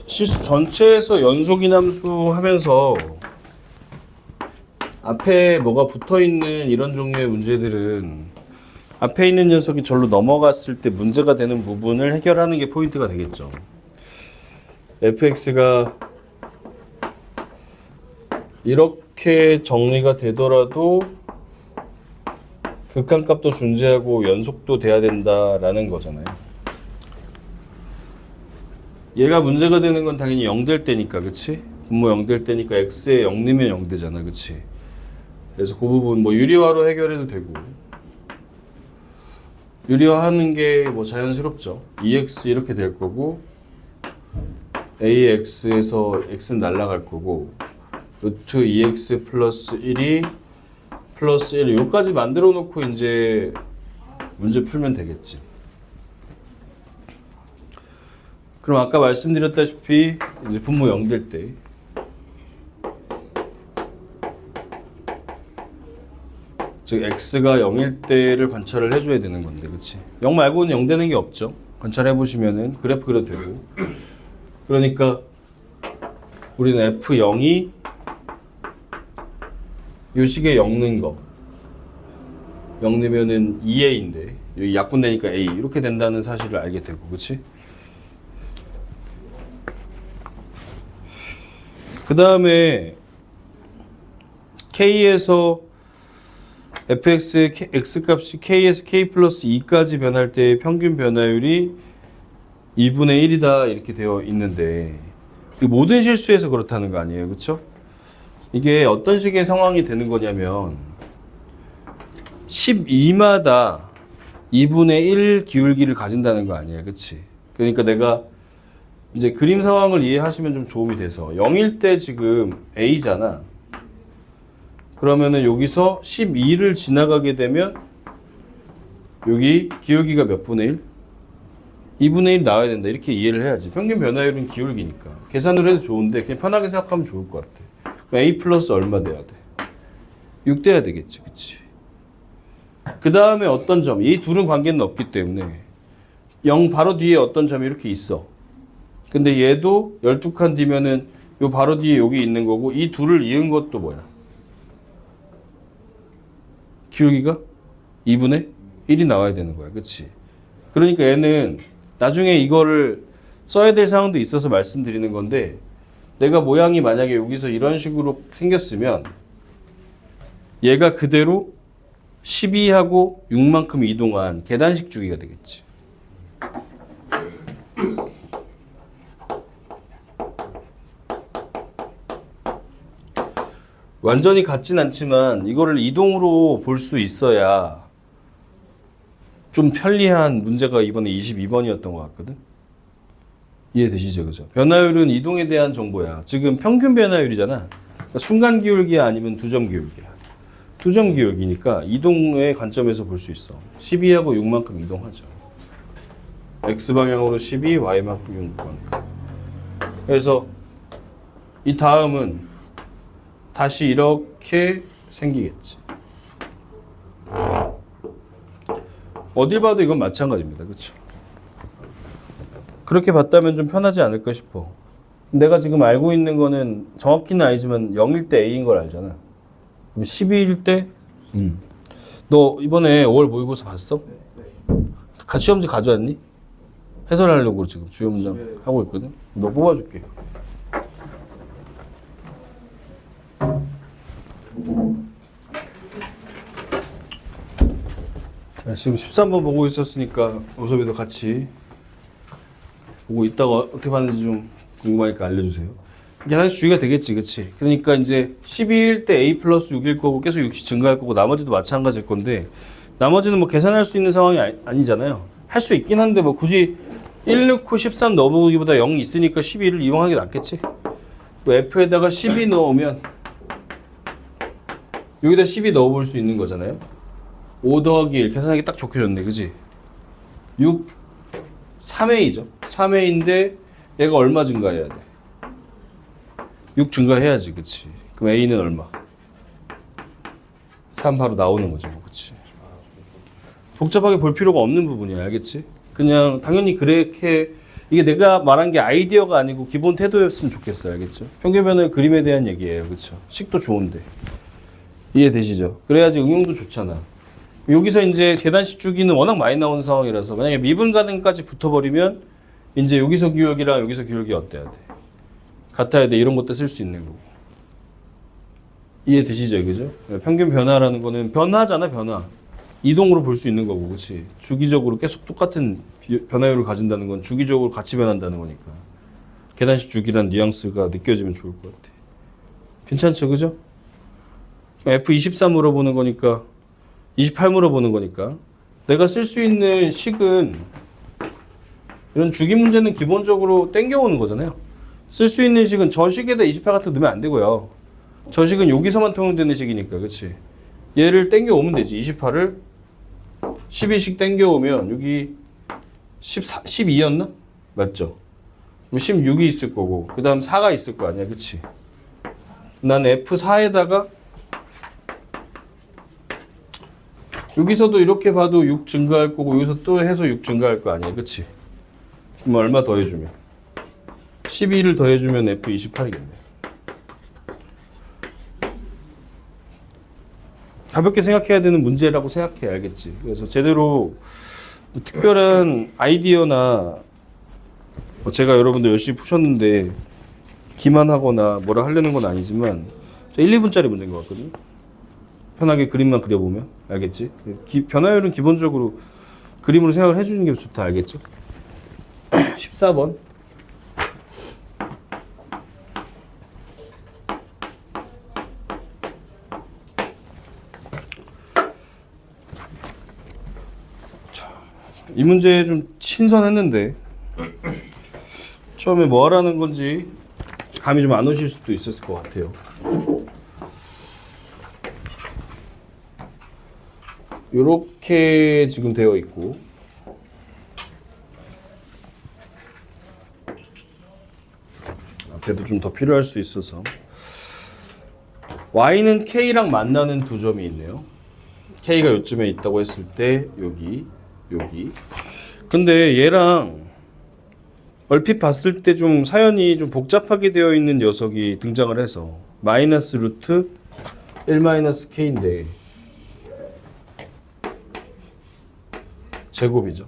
실수 전체에서 연속이함수 하면서 앞에 뭐가 붙어있는 이런 종류의 문제들은 앞에 있는 녀석이 절로 넘어갔을 때 문제가 되는 부분을 해결하는 게 포인트가 되겠죠. fx가 이렇게 정리가 되더라도 극한값도 존재하고 연속도 돼야 된다라는 거잖아요. 얘가 문제가 되는 건 당연히 0 될 때니까, 그치? 분모 0 될 때니까 x에 0 넣으면 0 되잖아, 그치? 그래서 그 부분 뭐 유리화로 해결해도 되고, 유리화하는 게 뭐 자연스럽죠. 2x 이렇게 될 거고, ax에서 x는 날아갈 거고, 루트 2x 플러스 1이 플러스 1 여기까지 만들어 놓고 이제 문제 풀면 되겠지. 그럼 아까 말씀드렸다시피 이제 분모 0 될 때 즉 x가 0일 때를 관찰을 해줘야 되는 건데, 그치? 0 말고는 0 되는 게 없죠. 관찰해 보시면은 그래프 그려도 되고. 그러니까 우리는 f0이 요 식에 0 넣은 거 0 넣으면은 2a인데 여기 약분 되니까 a 이렇게 된다는 사실을 알게 되고, 그치? 그 다음에 k에서 fx의 x값이 k에서 k 플러스 2까지 변할 때 평균 변화율이 2분의 1이다 이렇게 되어 있는데 모든 실수에서 그렇다는 거 아니에요, 그쵸? 이게 어떤 식의 상황이 되는 거냐면 12마다 2분의 1 기울기를 가진다는 거 아니에요, 그치? 그러니까 내가 이제 그림 상황을 이해하시면 좀 도움이 돼서 0일 때 지금 a잖아. 그러면은 여기서 12를 지나가게 되면 여기 기울기가 몇 분의 1? 2분의 1 나와야 된다. 이렇게 이해를 해야지. 평균 변화율은 기울기니까. 계산을 해도 좋은데 그냥 편하게 생각하면 좋을 것 같아. 그럼 a 플러스 얼마 돼야 돼? 6 돼야 되겠지. 그치? 그 다음에 어떤 점? 이 둘은 관계는 없기 때문에 0 바로 뒤에 어떤 점이 이렇게 있어. 근데 얘도 12칸 뒤면은 요 바로 뒤에 여기 있는 거고 이 둘을 이은 것도 뭐야? 기울기가 2분의 1이 나와야 되는 거야. 그치? 그러니까 얘는 나중에 이거를 써야 될 상황도 있어서 말씀드리는 건데 내가 모양이 만약에 여기서 이런 식으로 생겼으면 얘가 그대로 12하고 6만큼 이동한 계단식 주기가 되겠지. 완전히 같진 않지만 이거를 이동으로 볼 수 있어야 좀 편리한 문제가 이번에 22번이었던 것 같거든. 이해되시죠? 그죠? 변화율은 이동에 대한 정보야. 지금 평균 변화율이잖아. 그러니까 순간 기울기야 아니면 두점 기울기야. 두점 기울기니까 이동의 관점에서 볼 수 있어. 12하고 6만큼 이동하죠. X방향으로 12, Y만큼 6만큼. 그래서 이 다음은 다시 이렇게 생기겠지. 어딜 봐도 이건 마찬가지입니다. 그렇죠? 그렇게 봤다면 좀 편하지 않을까 싶어. 내가 지금 알고 있는 거는 정확히는 아니지만 0일 때 A인 걸 알잖아. 그럼 12일 때? 너 이번에 5월 모의고사 봤어? 같이 시험지 가져왔니? 해설하려고 지금 주요 문장 하고 있거든. 너 뽑아줄게. 지금 13번 보고 있었으니까 오섭이도 같이 보고 있다가 어떻게 봤는지 좀 궁금하니까 알려주세요. 이게 하나씩 주의가 되겠지, 그치? 그러니까 이제 12일 때 A 플러스 6일 거고 계속 6이 증가할 거고 나머지도 마찬가지일 건데 나머지는 뭐 계산할 수 있는 상황이 아니잖아요. 할 수 있긴 한데 뭐 굳이 1 넣고 13 넣어보기보다 0이 있으니까 12를 이용하는 게 낫겠지? F에다가 12 넣으면 여기다 12 넣어볼 수 있는 거잖아요. 5 더하기 1 계산하기 딱 좋게 줬네, 그지? 6 3A죠. 3A인데 얘가 얼마 증가해야 돼? 6 증가해야지, 그치? 그럼 A는 얼마? 3 바로 나오는 거죠, 그치? 복잡하게 볼 필요가 없는 부분이야, 알겠지? 그냥 당연히 그렇게 이게 내가 말한 게 아이디어가 아니고 기본 태도였으면 좋겠어요. 알겠죠? 평균변화율 그림에 대한 얘기예요. 그렇죠? 식도 좋은데. 이해되시죠? 그래야지 응용도 좋잖아. 여기서 이제 계단식 주기는 워낙 많이 나오는 상황이라서 만약에 미분 가능까지 붙어버리면 이제 여기서 기울기랑 여기서 기울기 어때야 돼? 같아야 돼. 이런 것도 쓸 수 있는 거고. 이해되시죠? 그죠? 평균 변화라는 거는 변화잖아, 변화. 이동으로 볼 수 있는 거고, 그렇지? 주기적으로 계속 똑같은 변화율을 가진다는 건 주기적으로 같이 변한다는 거니까. 계단식 주기란 뉘앙스가 느껴지면 좋을 것 같아. 괜찮죠, 그죠? F24 물어보는 거니까, 28 물어보는 거니까. 내가 쓸 수 있는 식은 이런 주기 문제는 기본적으로 땡겨오는 거잖아요. 쓸 수 있는 식은 저 식에다 28 같은 거 넣으면 안 되고요. 저 식은 여기서만 통용되는 식이니까, 그렇지? 얘를 땡겨오면 되지. 28을 12씩 땡겨오면 여기 12였나? 맞죠? 그럼 16이 있을 거고 그 다음 4가 있을 거 아니야, 그치? 난 F4에다가 여기서도 이렇게 봐도 6 증가할 거고 여기서 또 해서 6 증가할 거 아니야, 그치? 그럼 얼마 더해주면? 12를 더해주면 F28이겠네. 가볍게 생각해야 되는 문제라고 생각해, 알겠지? 그래서 제대로 특별한 아이디어나 제가 여러분들 열심히 푸셨는데 기만하거나 뭐라 하려는 건 아니지만 1, 2분짜리 문제인 것 같거든요. 편하게 그림만 그려보면 알겠지? 변화율은 기본적으로 그림으로 생각을 해주는 게 좋다, 알겠죠? 14번. 이 문제 좀 신선했는데 처음에 뭐 하라는 건지 감이 좀 안 오실 수도 있었을 것 같아요. 이렇게 지금 되어 있고 앞에도 좀 더 필요할 수 있어서 y는 k랑 만나는 두 점이 있네요. k가 요쯤에 있다고 했을 때 여기 근데 얘랑 얼핏 봤을 때 좀 사연이 좀 복잡하게 되어 있는 녀석이 등장을 해서 마이너스 루트 1 마이너스 k인데 제곱이죠.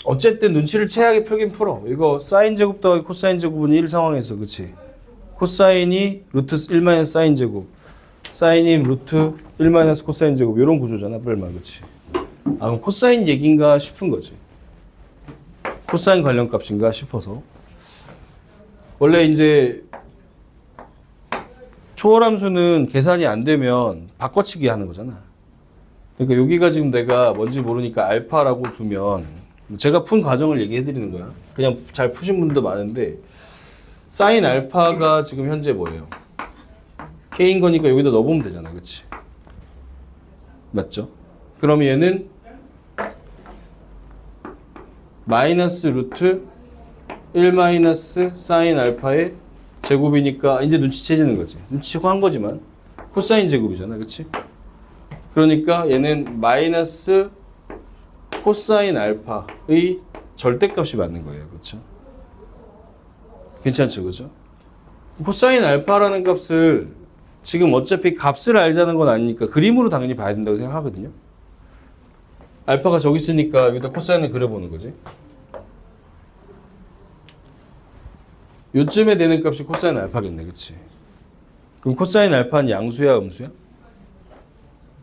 어쨌든 눈치를 채하게 풀긴 풀어. 이거 사인 제곱 더하기 코사인 제곱은 1 상황에서, 그치? 코사인이 루트 1 마이너스 사인 제곱, 사인이 루트 1 마이너스 코사인 제곱, 이런 구조잖아, 뿔마, 그치? 아, 그럼 코사인 얘기인가 싶은 거지. 코사인 관련 값인가 싶어서. 원래 이제 초월함수는 계산이 안 되면 바꿔치기 하는 거잖아. 그러니까 여기가 지금 내가 뭔지 모르니까 알파라고 두면 제가 푼 과정을 얘기해 드리는 거야. 그냥 잘 푸신 분도 많은데 사인 알파가 지금 현재 뭐예요? k인 거니까 여기다 넣어보면 되잖아, 그치? 맞죠? 그럼 얘는 마이너스 루트 1 마이너스 사인 알파의 제곱이니까 이제 눈치채지는 거지. 눈치채고 한 거지만 코사인 제곱이잖아, 그치? 그러니까 얘는 마이너스 코사인 알파의 절대값이 맞는 거예요, 그렇죠? 괜찮죠, 그죠? 코사인 알파라는 값을 지금 어차피 값을 알자는 건 아니니까 그림으로 당연히 봐야 된다고 생각하거든요. 알파가 저기 있으니까 여기다 코사인을 그려보는 거지. 요쯤에 되는 값이 코사인 알파겠네, 그치? 그럼 코사인 알파는 양수야, 음수야?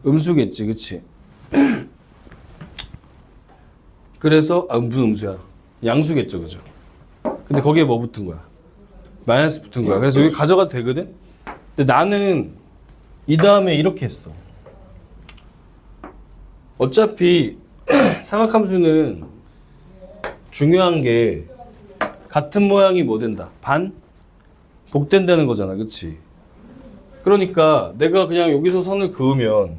음수겠지, 그치? 그래서 무슨 음수야? 양수겠죠, 그죠? 근데 거기에 뭐 붙은 거야? 마이너스 붙은 거야. 그래서 여기 가져가도 되거든? 근데 나는 이 다음에 이렇게 했어. 어차피 삼각함수는 중요한 게 같은 모양이 뭐 된다? 반? 복된다는 거잖아, 그치? 그러니까 내가 그냥 여기서 선을 그으면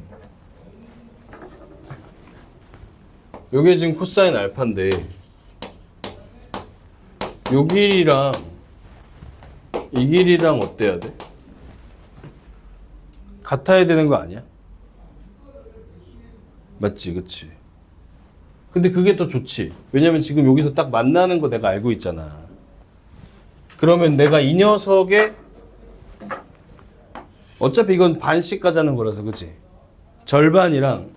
요게 지금 코사인 알파인데 요 길이랑 이 길이랑 어때야 돼? 같아야 되는 거 아니야? 맞지, 그치? 근데 그게 더 좋지. 왜냐면 지금 여기서 딱 만나는 거 내가 알고 있잖아. 그러면 내가 이 녀석의 어차피 이건 반씩 가자는 거라서 그치? 절반이랑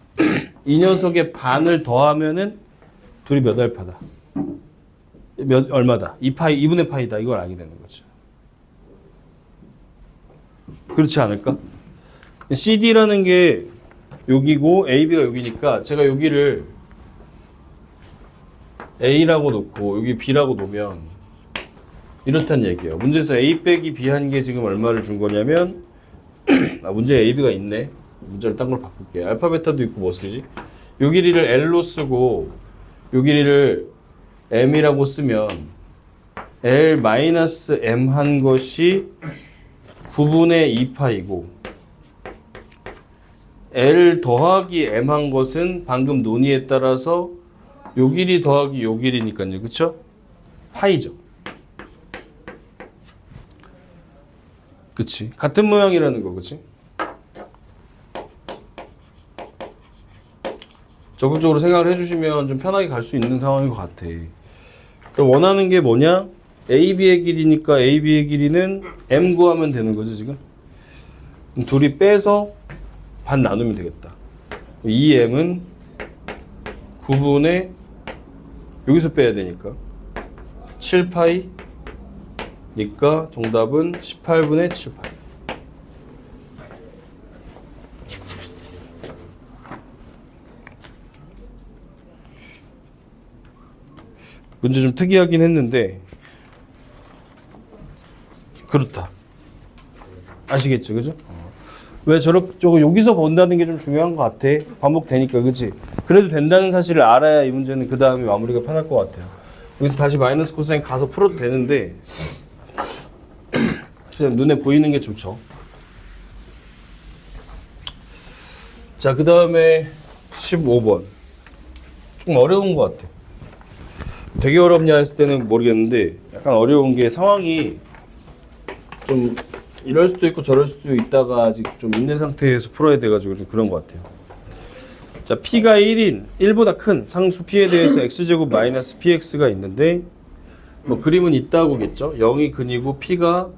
이 녀석의 반을 더하면은 둘이 몇 알파다. 얼마다. 2분의 파이다. 이걸 알게 되는 거죠. 그렇지 않을까? CD라는 게 여기고 AB가 여기니까 제가 여기를 A라고 놓고 여기 B라고 놓으면 이렇다는 얘기예요. 문제에서 A 빼기 B 한 게 지금 얼마를 준 거냐면 문제에 AB가 있네. 문제를 딴 걸 바꿀게. 알파 베타도 있고 뭐 쓰지? 요 길이를 L로 쓰고 요 길이를 M이라고 쓰면 L-M 한 것이 9분의 2파이고 L 더하기 M 한 것은 방금 논의에 따라서 요 길이 더하기 요 길이니까요. 그쵸? 파이죠. 그치? 같은 모양이라는 거, 그치? 적극적으로 생각을 해주시면 좀 편하게 갈 수 있는 상황인 것 같아. 그럼 원하는 게 뭐냐? AB의 길이니까 AB의 길이는 M 구하면 되는 거죠, 지금? 둘이 빼서 반 나누면 되겠다. 이 M은 9분의 여기서 빼야 되니까 7파이 니까 정답은 18분의 7파이. 문제 좀 특이하긴 했는데 그렇다. 아시겠죠, 그죠? 왜 저거 여기서 본다는 게 좀 중요한 것 같아. 반복되니까, 그치? 그래도 된다는 사실을 알아야 이 문제는 그 다음에 마무리가 편할 것 같아요. 여기서 다시 마이너스 코사인 가서 풀어도 되는데 그냥 눈에 보이는 게 좋죠. 자, 그 다음에 15번. 좀 어려운 것 같아. 되게 어렵냐 했을 때는 모르겠는데 약간 어려운 게 상황이 좀 이럴 수도 있고 저럴 수도 있다가 아직 좀 있는 상태에서 풀어야 돼가지고 좀 그런 것 같아요. 자, P가 1보다 큰 상수 P에 대해서 X제곱 마이너스 PX가 있는데 뭐 그림은 있다고겠죠. 0이 근이고 P가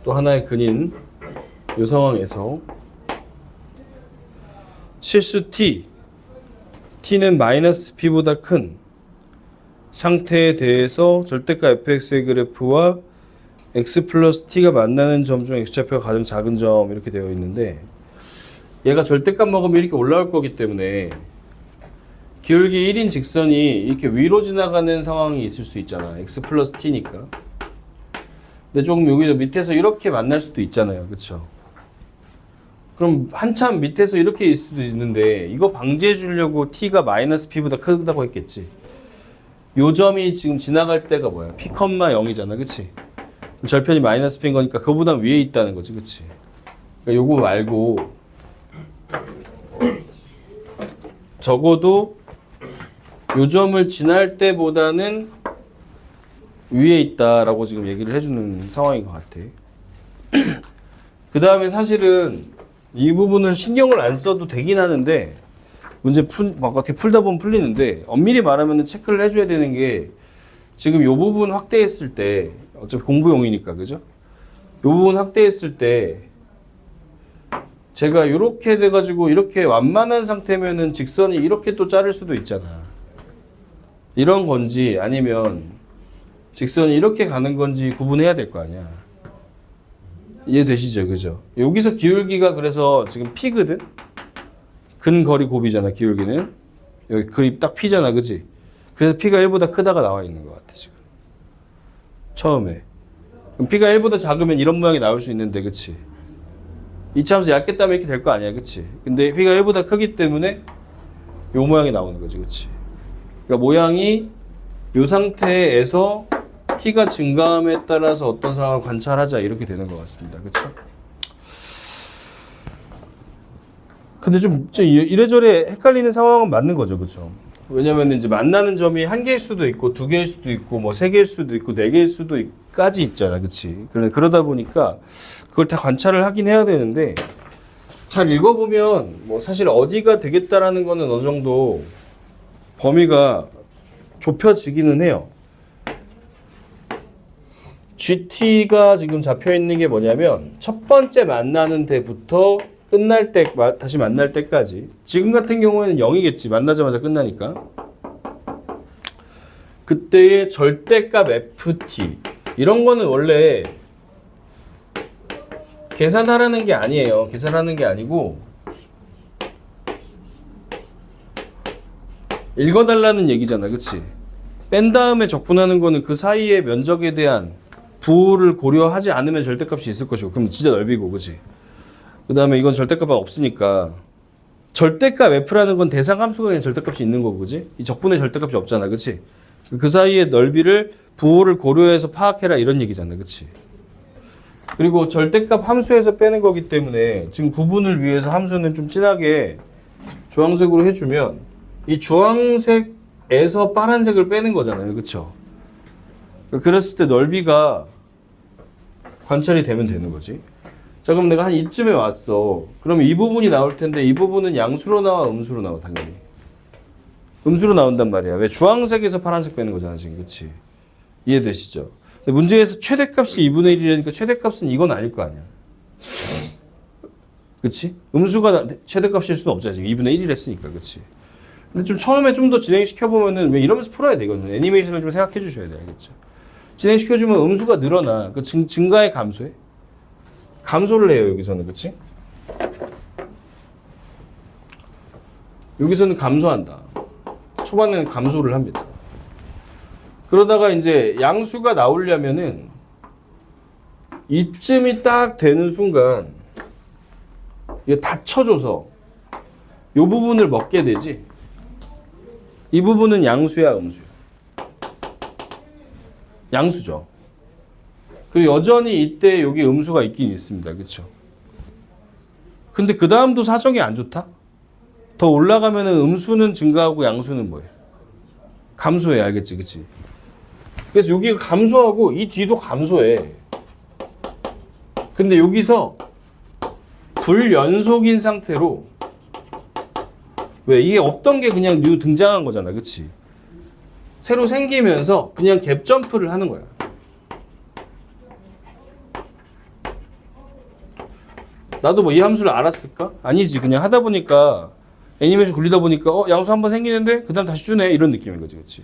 또 하나의 근인 이 상황에서 실수 T는 마이너스 P보다 큰 상태에 대해서 절대가 fx의 그래프와 x 플러스 t가 만나는 점 중 x좌표가 가장 작은 점 이렇게 되어 있는데 얘가 절대값 먹으면 이렇게 올라올 거기 때문에 기울기 1인 직선이 이렇게 위로 지나가는 상황이 있을 수 있잖아. x 플러스 t니까. 근데 조금 여기서 밑에서 이렇게 만날 수도 있잖아요. 그쵸? 그럼 한참 밑에서 이렇게 있을 수도 있는데 이거 방지해 주려고 t가 마이너스 p보다 크다고 했겠지. 요 점이 지금 지나갈 때가 뭐야? p, 0이잖아. 그치? 절편이 마이너스 p인 거니까 그거보다 위에 있다는 거지. 그치? 그러니까 요거 말고 적어도 요 점을 지날 때보다는 위에 있다라고 지금 얘기를 해주는 상황인 것 같아. 그 다음에 사실은 이 부분을 신경을 안 써도 되긴 하는데 문제 막 어떻게 풀다 보면 풀리는데 엄밀히 말하면 체크를 해줘야 되는 게 지금 이 부분 확대했을 때 어차피 공부용이니까 그죠? 이 부분 확대했을 때 제가 이렇게 돼가지고 이렇게 완만한 상태면은 직선이 이렇게 또 자를 수도 있잖아. 이런 건지 아니면 직선이 이렇게 가는 건지 구분해야 될 거 아니야. 이해되시죠? 그죠? 여기서 기울기가 그래서 지금 P거든? 근거리 곱이잖아, 기울기는. 여기 그립 딱 P잖아, 그치? 그래서 P가 1보다 크다가 나와 있는 것 같아, 지금. 처음에. 그럼 P가 1보다 작으면 이런 모양이 나올 수 있는데, 그치? 이차함수 얇게 따면 이렇게 될 거 아니야, 그치? 근데 P가 1보다 크기 때문에 요 모양이 나오는 거지, 그치? 그러니까 모양이 요 상태에서 T가 증가함에 따라서 어떤 상황을 관찰하자 이렇게 되는 것 같습니다. 그쵸? 근데 좀 이래저래 헷갈리는 상황은 맞는 거죠. 그쵸? 왜냐면 이제 만나는 점이 한 개일 수도 있고 두 개일 수도 있고 뭐 세 개일 수도 있고 네 개일 수도 까지 있잖아. 그치? 그러다 보니까 그걸 다 관찰을 하긴 해야 되는데 잘 읽어보면 뭐 사실 어디가 되겠다라는 거는 어느 정도 범위가 좁혀지기는 해요. GT가 지금 잡혀 있는 게 뭐냐면 첫 번째 만나는 데부터 끝날 때 다시 만날 때까지. 지금 같은 경우에는 0이겠지. 만나자마자 끝나니까. 그때의 절대값 FT 이런 거는 원래 계산하라는 게 아니에요. 계산하는 게 아니고 읽어달라는 얘기잖아. 그치? 뺀 다음에 적분하는 거는 그 사이의 면적에 대한 부호를 고려하지 않으면 절대값이 있을 것이고 그럼 진짜 넓이고 그치? 그 다음에 이건 절대값이 없으니까 절대값 F라는 건 대상함수가 그냥 절대값이 있는 거고 그치? 이 적분의 절대값이 없잖아. 그치? 그 사이의 넓이를 부호를 고려해서 파악해라 이런 얘기잖아. 그치? 그리고 절대값 함수에서 빼는 거기 때문에 지금 구분을 위해서 함수는 좀 진하게 주황색으로 해주면 이 주황색에서 파란색을 빼는 거잖아요. 그쵸? 그랬을 때 넓이가 관찰이 되면 되는 거지. 자, 그럼 내가 한 이쯤에 왔어. 그럼 이 부분이 나올 텐데 이 부분은 양수로 나와 음수로 나와 당연히. 음수로 나온단 말이야. 왜? 주황색에서 파란색 빼는 거잖아 지금. 그치? 이해되시죠? 근데 문제에서 최대값이 2분의 1이라니까 최대값은 이건 아닐 거 아니야. 그치? 음수가 최대값일 수는 없잖아 지금. 2분의 1이라 했으니까. 그치? 근데 좀 처음에 좀 더 진행시켜보면은 왜 이러면서 풀어야 되거든. 애니메이션을 좀 생각해 주셔야 돼. 알겠죠? 진행시켜주면 음수가 늘어나. 그 증가의 감소에. 감소를 해요, 여기서는. 그치? 여기서는 감소한다. 초반에는 감소를 합니다. 그러다가 이제 양수가 나오려면은 이쯤이 딱 되는 순간 이게 닫혀줘서 이 부분을 먹게 되지. 이 부분은 양수야, 음수야? 양수죠. 그리고 여전히 이때 여기 음수가 있긴 있습니다. 그쵸? 근데 그 다음도 사정이 안 좋다? 더 올라가면 음수는 증가하고 양수는 뭐예요? 감소해. 알겠지? 그치? 그래서 여기가 감소하고 이 뒤도 감소해. 근데 여기서 불연속인 상태로 왜? 이게 없던 게 그냥 뉴 등장한 거잖아. 그치? 새로 생기면서 그냥 갭 점프를 하는 거야. 나도 뭐 이 함수를 알았을까? 아니지. 그냥 하다 보니까 애니메이션 굴리다 보니까 양수 한 번 생기는데 그 다음 다시 주네. 이런 느낌인 거지. 그치?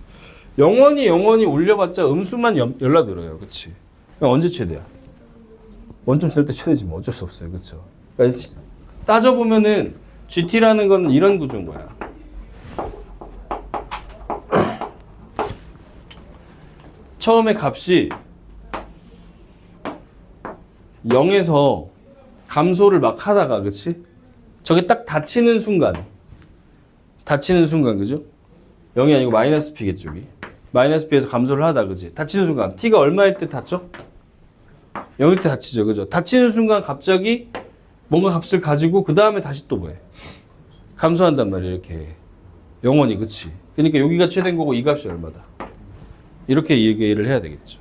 영원히 올려봤자 음수만 열라들어요. 그치? 언제 최대야? 원점 쓸 때 최대지 뭐 어쩔 수 없어요. 그쵸? 그러니까 따져보면은 GT라는 건 이런 구조인 거야. 처음에 값이 0에서 감소를 막 하다가, 그치? 저게 딱 닫히는 순간, 그죠? 0이 아니고 마이너스 P겠죠, 여기. 마이너스 P에서 감소를 하다, 그지? 닫히는 순간. T가 얼마일 때 닫죠? 0일 때 닫히죠, 그죠? 닫히는 순간 갑자기 뭔가 값을 가지고 그 다음에 다시 또 뭐해? 감소한단 말이에요, 이렇게. 영원히, 그치? 그러니까 여기가 최대인 거고 이 값이 얼마다. 이렇게 얘기를 해야 되겠죠.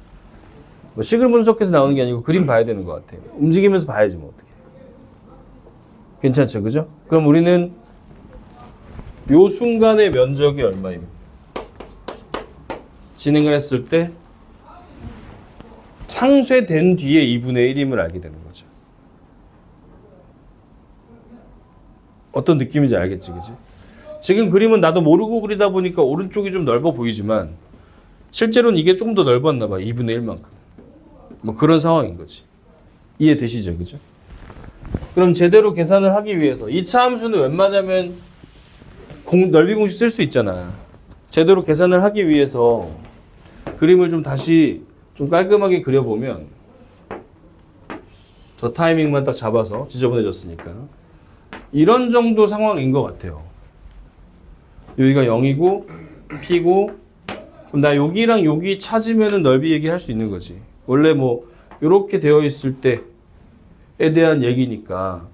뭐 식을 분석해서 나오는 게 아니고 그림 봐야 되는 것 같아요. 움직이면서 봐야지 뭐 어떻게. 괜찮죠, 그죠? 그럼 우리는 요 순간의 면적이 얼마입니까? 진행을 했을 때 상쇄된 뒤에 2분의 1임을 알게 되는 거죠. 어떤 느낌인지 알겠지, 그지? 지금 그림은 나도 모르고 그리다 보니까 오른쪽이 좀 넓어 보이지만 실제로는 이게 조금 더 넓었나 봐. 2분의 1만큼. 뭐 그런 상황인 거지. 이해되시죠, 그죠? 그럼 제대로 계산을 하기 위해서 2차 함수는 웬만하면 넓이 공식 쓸 수 있잖아. 제대로 계산을 하기 위해서 그림을 좀 다시 좀 깔끔하게 그려보면 저 타이밍만 딱 잡아서 지저분해졌으니까 이런 정도 상황인 것 같아요. 여기가 0이고 P고 그럼 나 여기랑 여기 찾으면 넓이 얘기할 수 있는 거지. 원래 뭐 이렇게 되어 있을 때에 대한 얘기니까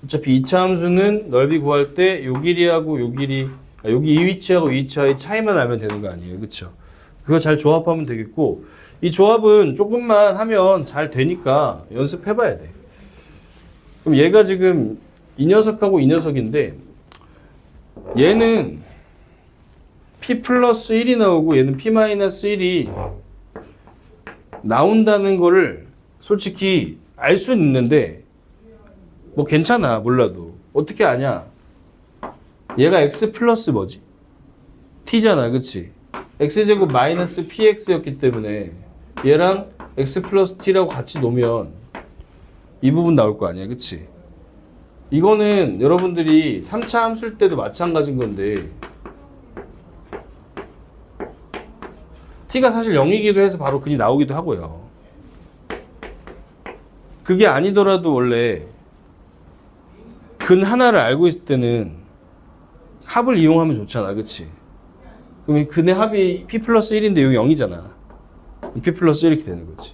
어차피 2차 함수는 넓이 구할 때 요 길이하고 요 길이 여기 이 위치하고 이 위치의 차이만 알면 되는 거 아니에요. 그쵸? 그거 잘 조합하면 되겠고 이 조합은 조금만 하면 잘 되니까 연습해봐야 돼. 그럼 얘가 지금 이 녀석하고 이 녀석인데 얘는 P 플러스 1이 나오고 얘는 P 마이너스 1이 나온다는 거를 솔직히 알 수는 있는데 뭐 괜찮아 몰라도 어떻게 아냐 얘가 x 플러스 뭐지? t잖아 그치? x제곱 마이너스 px였기 때문에 얘랑 x 플러스 t라고 같이 놓으면 이 부분 나올 거 아니야 그치? 이거는 여러분들이 3차 함수일 때도 마찬가지인 건데 t가 사실 0이기도 해서 바로 근이 나오기도 하고요. 그게 아니더라도 원래 근 하나를 알고 있을 때는 합을 이용하면 좋잖아 그치? 그럼 근의 합이 p 플러스 1인데 여기 0이잖아. p 플러스 1 이렇게 되는 거지.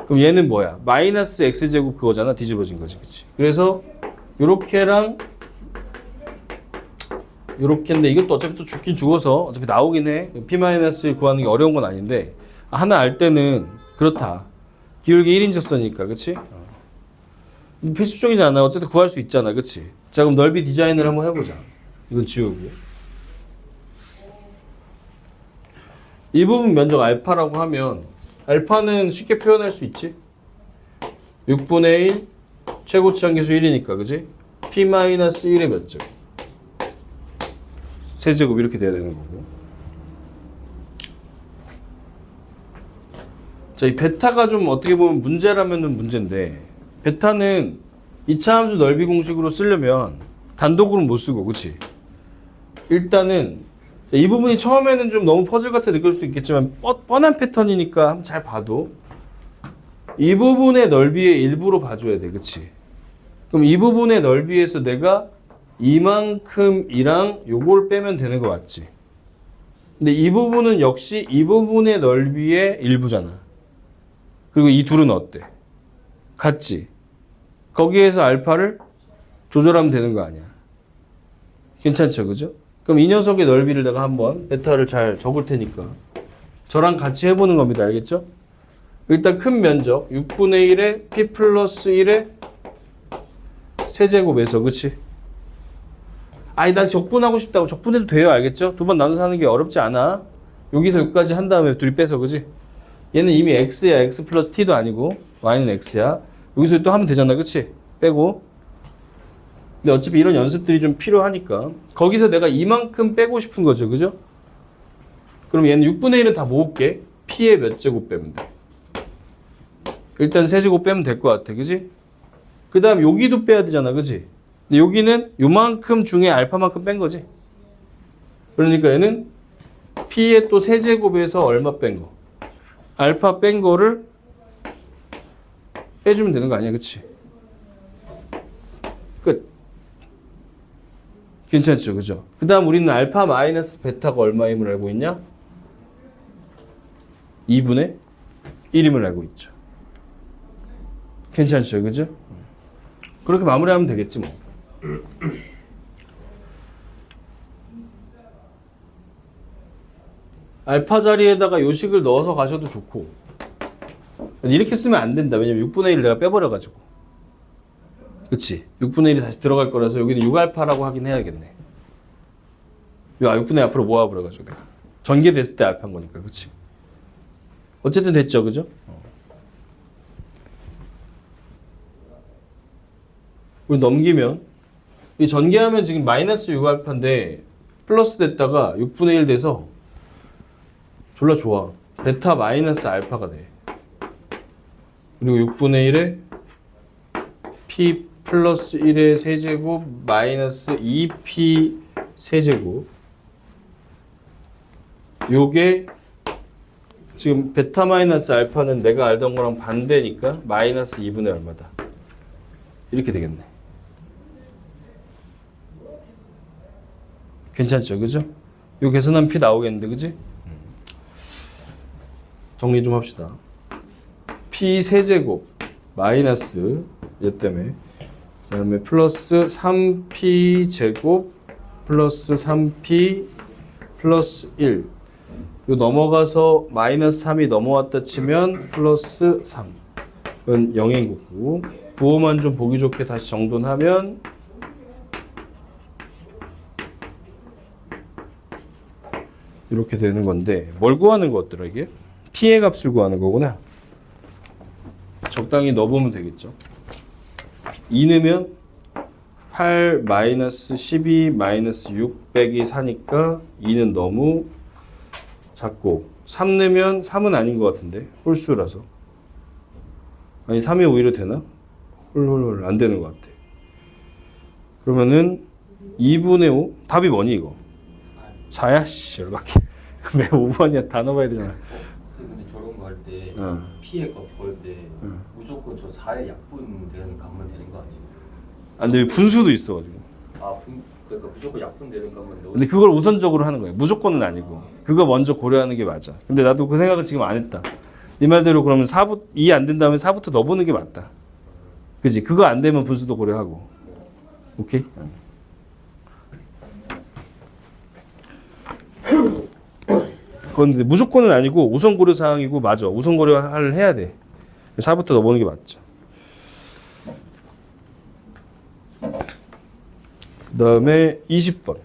그럼 얘는 뭐야? 마이너스 x제곱 그거잖아. 뒤집어진 거지 그치? 그래서 요렇게랑 요렇게인데 이것도 어차피 또 죽긴 죽어서 어차피 나오긴 해. p-1 구하는 게 어려운 건 아닌데 하나 알 때는 그렇다. 기울기 1인직선이니까 그치? 필수적이지 않아. 어쨌든 구할 수 있잖아 그치? 자 그럼 넓이 디자인을 한번 해보자. 이건 지우고 이 부분 면적 알파라고 하면 알파는 쉽게 표현할 수 있지? 6분의 1 최고치 한계수 1이니까 그치? p-1의 몇 제곱? 세제곱 이렇게 돼야 되는 거고. 자, 이 베타가 좀 어떻게 보면 문제라면은 문제인데 베타는 2차 함수 넓이 공식으로 쓰려면 단독으로는 못 쓰고 그치? 일단은 이 부분이 처음에는 좀 너무 퍼즐 같아 느낄 수도 있겠지만 뻔한 패턴이니까 한번 잘 봐도 이 부분의 넓이의 일부로 봐줘야 돼 그치? 그럼 이 부분의 넓이에서 내가 이만큼이랑 요걸 빼면 되는 거 맞지? 근데 이 부분은 역시 이 부분의 넓이의 일부잖아. 그리고 이 둘은 어때? 같지? 거기에서 알파를 조절하면 되는 거 아니야. 괜찮죠? 그죠? 그럼 이 녀석의 넓이를 내가 한번 베타를 잘 적을 테니까 저랑 같이 해보는 겁니다. 알겠죠? 일단 큰 면적 6분의 1에 p 플러스 1의 세제곱에서 그치? 아니 난 적분하고 싶다고 적분해도 돼요. 알겠죠? 두 번 나눠서 하는 게 어렵지 않아. 여기서 여기까지 한 다음에 둘이 빼서 그치? 얘는 이미 x야. x 플러스 t도 아니고 y는 x야. 여기서 또 하면 되잖아. 그치? 빼고. 근데 어차피 이런 연습들이 좀 필요하니까 거기서 내가 이만큼 빼고 싶은 거죠. 그죠? 그럼 얘는 6분의 1은 다 모을게. p의 몇 제곱 빼면 돼? 일단 세제곱 빼면 될 것 같아. 그지? 그 다음 여기도 빼야 되잖아. 그지? 근데 여기는 요만큼 중에 알파만큼 뺀 거지. 그러니까 얘는 p의 또 세제곱에서 얼마 뺀 거? 알파 뺀 거를 빼주면 되는 거 아니야. 그치? 끝. 괜찮죠? 그죠? 그 다음 우리는 알파 마이너스 베타가 얼마임을 알고 있냐? 2분의 1임을 알고 있죠. 괜찮죠? 그죠? 그렇게 마무리하면 되겠지 뭐. 알파 자리에다가 요식을 넣어서 가셔도 좋고 이렇게 쓰면 안 된다. 왜냐면 6분의 1을 내가 빼버려가지고 그치? 6분의 1이 다시 들어갈 거라서 여기는 6알파라고 하긴 해야겠네. 6분의 1 앞으로 모아버려가지고 내가 전개됐을 때 알파인 거니까 그치? 어쨌든 됐죠 그죠? 우리 넘기면 이 전개하면 지금 마이너스 6알파인데 플러스 됐다가 6분의 1 돼서 졸라 좋아. 베타 마이너스 알파가 돼. 그리고 6분의 1에 p 플러스 1의 세제곱 마이너스 2p 세제곱. 요게 지금 베타 마이너스 알파는 내가 알던 거랑 반대니까 마이너스 2분의 얼마다. 이렇게 되겠네. 괜찮죠? 그죠? 요 계산하면 p 나오겠는데 그지? 정리 좀 합시다. p 세제곱 마이너스 얘 때문에 그 다음에 플러스 3p 제곱 플러스 3p 플러스 1 요 넘어가서 마이너스 3이 넘어왔다 치면 플러스 3은 0인 거고 부호만 좀 보기 좋게 다시 정돈하면 이렇게 되는 건데 뭘 구하는 거였더라 이게? P의 값을 구하는 거구나. 적당히 넣어보면 되겠죠. 2 넣으면 8 마이너스 12 마이너스 6 빼기 4니까 2는 너무 작고 3 넣으면 3은 아닌 것 같은데 홀수라서 아니 3이 오히려 되나? 홀 안 되는 것 같아. 그러면은 2분의 5 답이 뭐니 이거? 4야? 씨 열받게. 왜 5번이야? 다 넣어봐야 되잖아. 근데 저런 거 할 때 어. 피해 값 구할 때 무조건 저 4의 약분 되는 값만 되는 거 아니에요? 아, 근데 분수도 있어가지고. 그러니까 무조건 약분 되는 값만 넣어. 근데 그걸 우선적으로 하는 거야. 무조건은 아니고. 그거 먼저 고려하는 게 맞아. 근데 나도 그 생각을 지금 안 했다. 네 말대로 그러면 2 안 된다면 4부터 넣어보는 게 맞다. 그지? 그거 안 되면 분수도 고려하고. 오케이? 그건 근데 무조건은 아니고 우선 고려 사항이고 맞아. 우선 고려를 해야 돼. 4부터 넣어보는 게 맞죠. 그 다음에 20번.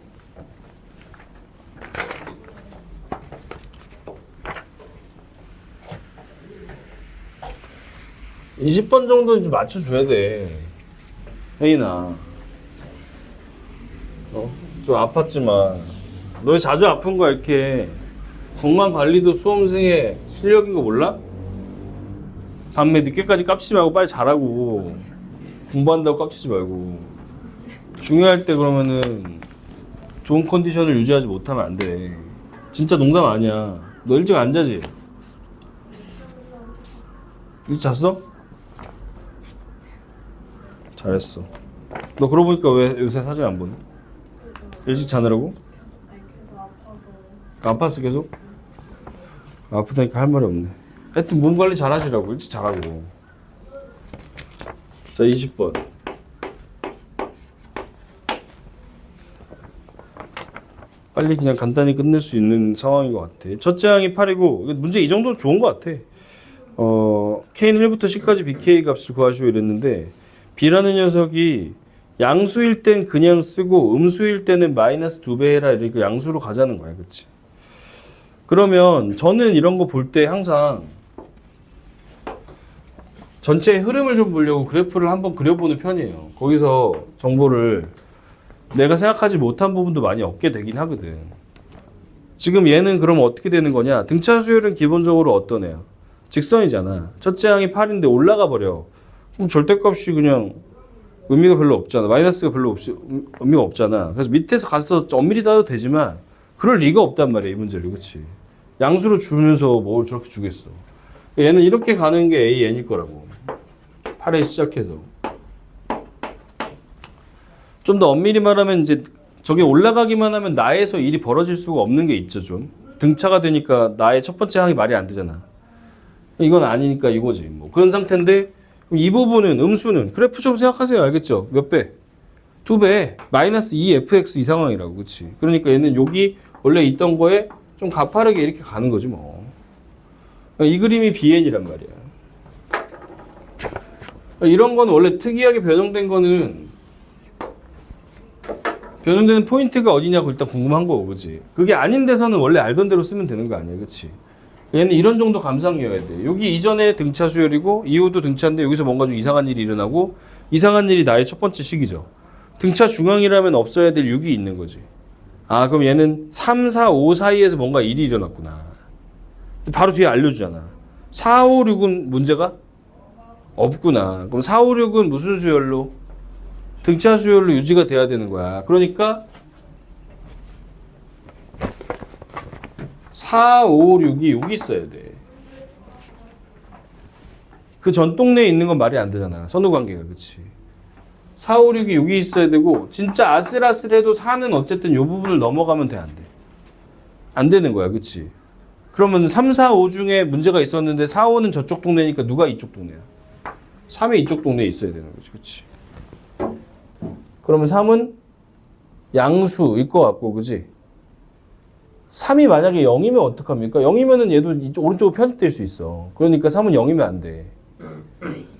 20번 정도는 좀 맞춰줘야 돼. 혜인아. 좀 아팠지만. 너 왜 자주 아픈 거야, 이렇게. 건강 관리도 수험생의 실력인 거 몰라? 밤에 늦게까지 깝치지 말고 빨리 자라고. 공부한다고 깝치지 말고. 중요할 때 그러면은 좋은 컨디션을 유지하지 못하면 안 돼. 진짜 농담 아니야. 너 일찍 안 자지? 일찍 잤어? 잘했어. 너 그러고 보니까 왜 요새 사진 안 보니? 일찍 자느라고? 아니 계속 아파서. 아팠어 계속? 아프다니까 할 말이 없네. 하여튼 몸 관리 잘 하시라고. 일찍 자라고. 자 20번. 빨리 그냥 간단히 끝낼 수 있는 상황인 것 같아. 첫째 항이 8이고 문제 이 정도는 좋은 것 같아. K는 1부터 10까지 BK 값을 구하시오 이랬는데 B라는 녀석이 양수일 땐 그냥 쓰고 음수일 때는 마이너스 2배 해라 이러니까 양수로 가자는 거야. 그치? 그러면 저는 이런 거 볼 때 항상 전체의 흐름을 좀 보려고 그래프를 한번 그려보는 편이에요. 거기서 정보를 내가 생각하지 못한 부분도 많이 얻게 되긴 하거든. 지금 얘는 그럼 어떻게 되는 거냐? 등차 수열은 기본적으로 어떤 애야? 직선이잖아. 첫째 항이 8인데 올라가 버려. 그럼 절대값이 그냥 의미가 별로 없잖아. 마이너스가 별로 의미가 없잖아. 그래서 밑에서 가서 엄밀히 따도 되지만 그럴 리가 없단 말이야. 이 문제를. 그렇지? 양수로 주면서 뭘 저렇게 주겠어. 얘는 이렇게 가는 게 A, N일 거라고. 8에 시작해서. 좀 더 엄밀히 말하면 이제 저게 올라가기만 하면 나에서 일이 벌어질 수가 없는 게 있죠. 좀. 등차가 되니까 나의 첫 번째 항이 말이 안 되잖아. 이건 아니니까 이거지. 뭐 그런 상태인데 이 부분은 음수는 그래프처럼 생각하세요. 알겠죠? 몇 배? 2배. 마이너스 2fx 이 상황이라고. 그렇지? 그러니까 얘는 여기 원래 있던 거에 좀 가파르게 이렇게 가는 거지 뭐. 이 그림이 BN이란 말이야. 이런 건 원래 특이하게 변형된 거는 변형되는 포인트가 어디냐고 일단 궁금한 거고, 그치? 그게 아닌 데서는 원래 알던 대로 쓰면 되는 거 아니야, 그치? 얘는 이런 정도 감상이어야 돼. 여기 이전에 등차 수열이고 이후도 등차인데 여기서 뭔가 좀 이상한 일이 일어나고 이상한 일이 나의 첫 번째 시기죠. 등차 중앙이라면 없어야 될 6이 있는 거지. 아, 그럼 얘는 3, 4, 5 사이에서 뭔가 일이 일어났구나. 바로 뒤에 알려주잖아. 4, 5, 6은 문제가 없구나. 그럼 4, 5, 6은 무슨 수열로? 등차 수열로 유지가 돼야 되는 거야. 그러니까 4, 5, 6이 여기 있어야 돼. 그 전 동네에 있는 건 말이 안 되잖아. 선후관계가. 그치? 4, 5, 6이 여기 있어야 되고 진짜 아슬아슬해도 4는 어쨌든 이 부분을 넘어가면 돼. 안 돼? 안 되는 거야. 그치? 그러면 3, 4, 5 중에 문제가 있었는데 4, 5는 저쪽 동네니까 누가 이쪽 동네야? 3이 이쪽 동네에 있어야 되는 거지. 그치? 그러면 3은 양수일 것 같고, 그지? 3이 만약에 0이면 어떡합니까? 0이면은 얘도 이쪽 오른쪽으로 편집될 수 있어. 그러니까 3은 0이면 안 돼.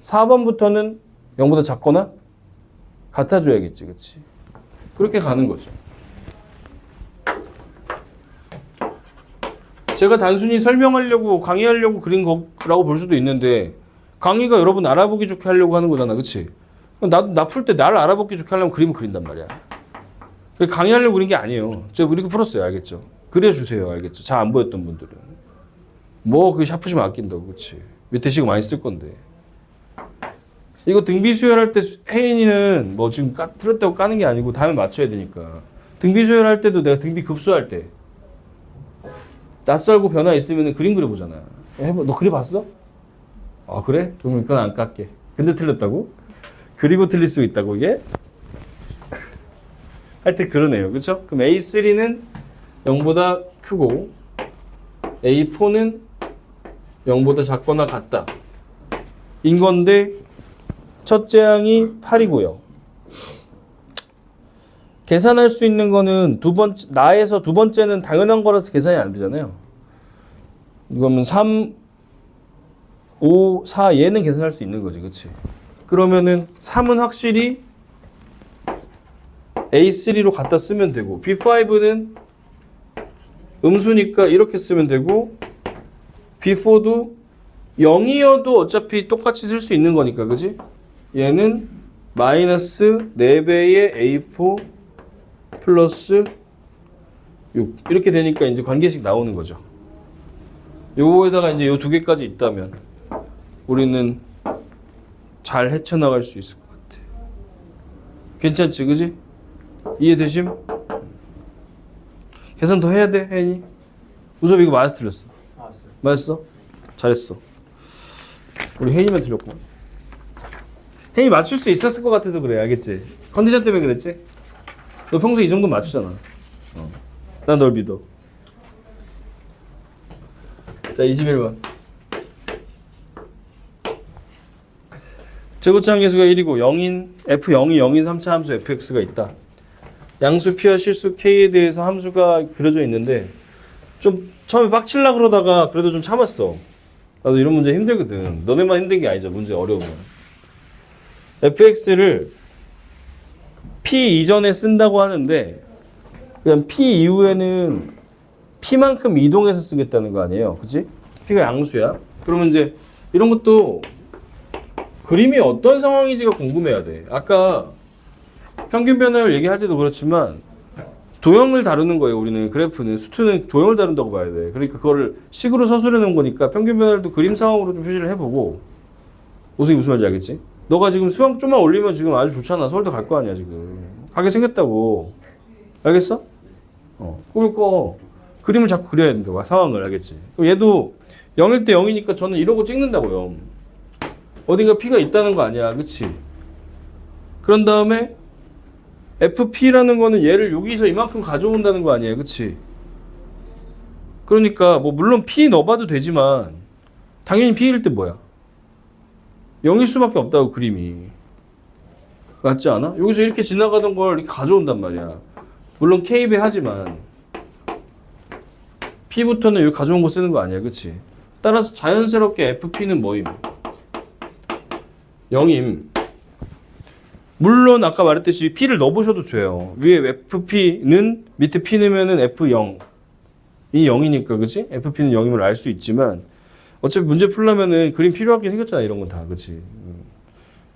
4번부터는 0보다 작거나 같아줘야겠지, 그치? 그렇게 가는 거죠. 제가 단순히 설명하려고 강의하려고 그린 거라고 볼 수도 있는데 강의가 여러분 알아보기 좋게 하려고 하는 거잖아, 그치? 나 풀 때 나를 알아보기 좋게 하려면 그림을 그린단 말이야. 강의하려고 그린 게 아니에요. 제가 이렇게 풀었어요, 알겠죠? 그려주세요, 알겠죠? 잘 안 보였던 분들은. 뭐 그 샤프시면 아낀다고, 그치? 밑에 시간 많이 쓸 건데. 이거 등비 수열할 때 혜인이는 뭐 지금 틀렸다고 까는 게 아니고 다음에 맞춰야 되니까. 등비 수열할 때도 내가 등비 급수할 때 낯설고 변화 있으면 그림 그려보잖아. 해봐. 너 그려봤어? 아 그래? 그럼 이건 안 깎게. 근데 틀렸다고? 그리고 틀릴 수 있다고 이게? 하여튼 그러네요. 그쵸? 그럼 A3는 0보다 크고 A4는 0보다 작거나 같다. 인 건데 첫째 항이 8이고요. 계산할 수 있는 거는 나에서 두 번째는 당연한 거라서 계산이 안 되잖아요. 이거면 3, 5, 4 얘는 계산할 수 있는 거지. 그치? 그러면은 3은 확실히 A3로 갖다 쓰면 되고 B5는 음수니까 이렇게 쓰면 되고 B4도 0이어도 어차피 똑같이 쓸 수 있는 거니까 그지? 얘는 마이너스 4배의 A4 플러스 6 이렇게 되니까 이제 관계식 나오는 거죠. 요거에다가 이제 요 두 개까지 있다면 우리는 잘 헤쳐나갈 수 있을 것 같아. 괜찮지 그지? 이해되심? 계산 더 해야 돼 혜인이? 우섭이 이거 맞아 틀렸어? 맞았어요. 맞았어? 잘했어. 우리 혜인이만 틀렸구만. 혜인이 맞출 수 있었을 것 같아서 그래 알겠지? 컨디션 때문에 그랬지? 너 평소에 이 정도 맞추잖아. 난 널 믿어. 자 21번. 제곱차항 계수가 1이고 0인 F0이 0인 3차 함수 fx가 있다. 양수 p와 실수 k에 대해서 함수가 그려져 있는데 좀 처음에 빡칠라 그러다가 그래도 좀 참았어. 나도 이런 문제 힘들거든. 너네만 힘든 게 아니죠. 문제 어려우면. fx를 p 이전에 쓴다고 하는데 그냥 p 이후에는 p만큼 이동해서 쓰겠다는 거 아니에요. 그치? p가 양수야. 그러면 이제 이런 것도 그림이 어떤 상황인지가 궁금해야 돼. 아까 평균 변화율 얘기할 때도 그렇지만 도형을 다루는 거예요. 우리는 그래프는 수투는 도형을 다룬다고 봐야 돼. 그러니까 그거를 식으로 서술해 놓은 거니까 평균 변화율도 그림 상황으로 좀 표시를 해보고. 오승이 무슨 말인지 알겠지? 너가 지금 수학 좀만 올리면 지금 아주 좋잖아. 서울대 갈 거 아니야 지금. 가게 생겼다고. 알겠어? 그러니까 그림을 자꾸 그려야 된다. 상황을 알겠지? 그럼 얘도 0일 때 0이니까 저는 이러고 찍는다고요. 어딘가 P가 있다는 거 아니야. 그치? 그런 다음에 FP라는 거는 얘를 여기서 이만큼 가져온다는 거 아니에요. 그치? 그러니까 뭐 물론 P 넣어봐도 되지만 당연히 P일 때 뭐야? 0일 수밖에 없다고 그림이. 맞지 않아? 여기서 이렇게 지나가던 걸 이렇게 가져온단 말이야. 물론 K배 하지만 P부터는 여기 가져온 거 쓰는 거 아니야. 그치? 따라서 자연스럽게 FP는 뭐임? 0임. 물론 아까 말했듯이 P를 넣어보셔도 돼요. 위에 FP는 밑에 P 넣으면은 F0. 이 0이니까 그치? FP는 0임을 알 수 있지만 어차피 문제 풀려면은 그림 필요하게 생겼잖아. 이런 건 다. 그치?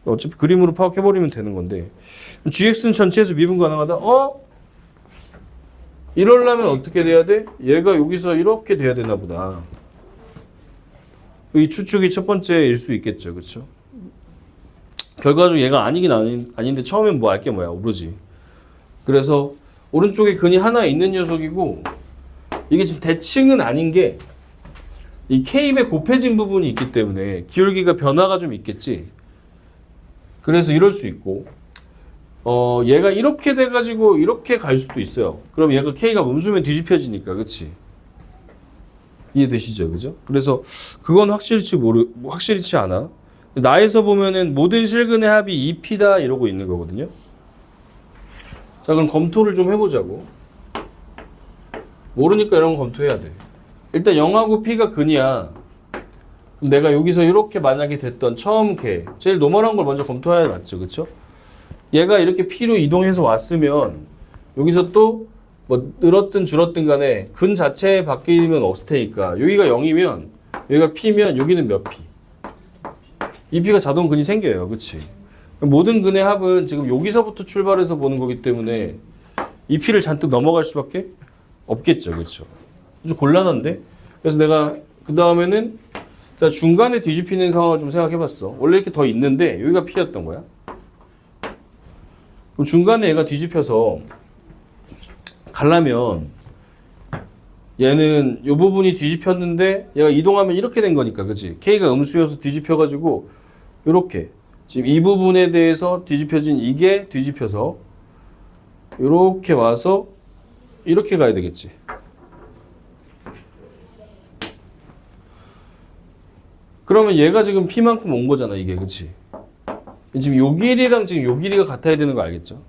어차피 그림으로 파악해버리면 되는 건데 GX는 전체에서 미분 가능하다? 이러려면 어떻게 돼야 돼? 얘가 여기서 이렇게 돼야 되나 보다. 이 추측이 첫 번째일 수 있겠죠. 그쵸? 결과적으로 얘가 아니긴 아닌데 처음엔 뭐 알 게 뭐야 모르지. 그래서 오른쪽에 근이 하나 있는 녀석이고 이게 지금 대칭은 아닌 게 이 K배 곱해진 부분이 있기 때문에 기울기가 변화가 좀 있겠지. 그래서 이럴 수 있고 얘가 이렇게 돼가지고 이렇게 갈 수도 있어요. 그럼 얘가 K가 음수면 뒤집혀지니까 그치? 이해되시죠? 그죠? 그래서 그건 확실치 않아. 나에서 보면은 모든 실근의 합이 2P다 이러고 있는 거거든요. 자, 그럼 검토를 좀 해보자고. 모르니까 이런 거 검토해야 돼. 일단 0하고 P가 근이야. 그럼 내가 여기서 이렇게 만약에 됐던 처음 개, 제일 노멀한 걸 먼저 검토해야 맞죠, 그쵸? 얘가 이렇게 P로 이동해서 왔으면 여기서 또 뭐 늘었든 줄었든 간에 근 자체에 바뀌면 없을 테니까 여기가 0이면 여기가 P면 여기는 몇 P? 2P가 자동 근이 생겨요. 그치? 모든 근의 합은 지금 여기서부터 출발해서 보는 거기 때문에 2P를 잔뜩 넘어갈 수밖에 없겠죠. 그렇죠? 좀 곤란한데? 그래서 내가 그 다음에는 자, 중간에 뒤집히는 상황을 좀 생각해봤어. 원래 이렇게 더 있는데 여기가 P였던 거야. 그럼 중간에 얘가 뒤집혀서 가려면 얘는 이 부분이 뒤집혔는데 얘가 이동하면 이렇게 된 거니까, 그치? K가 음수여서 뒤집혀가지고 이렇게 지금 이 부분에 대해서 뒤집혀진 이게 뒤집혀서 이렇게 와서 이렇게 가야 되겠지. 그러면 얘가 지금 P만큼 온 거잖아, 이게. 그치? 지금 요 길이랑 지금 요 길이가 같아야 되는 거 알겠죠?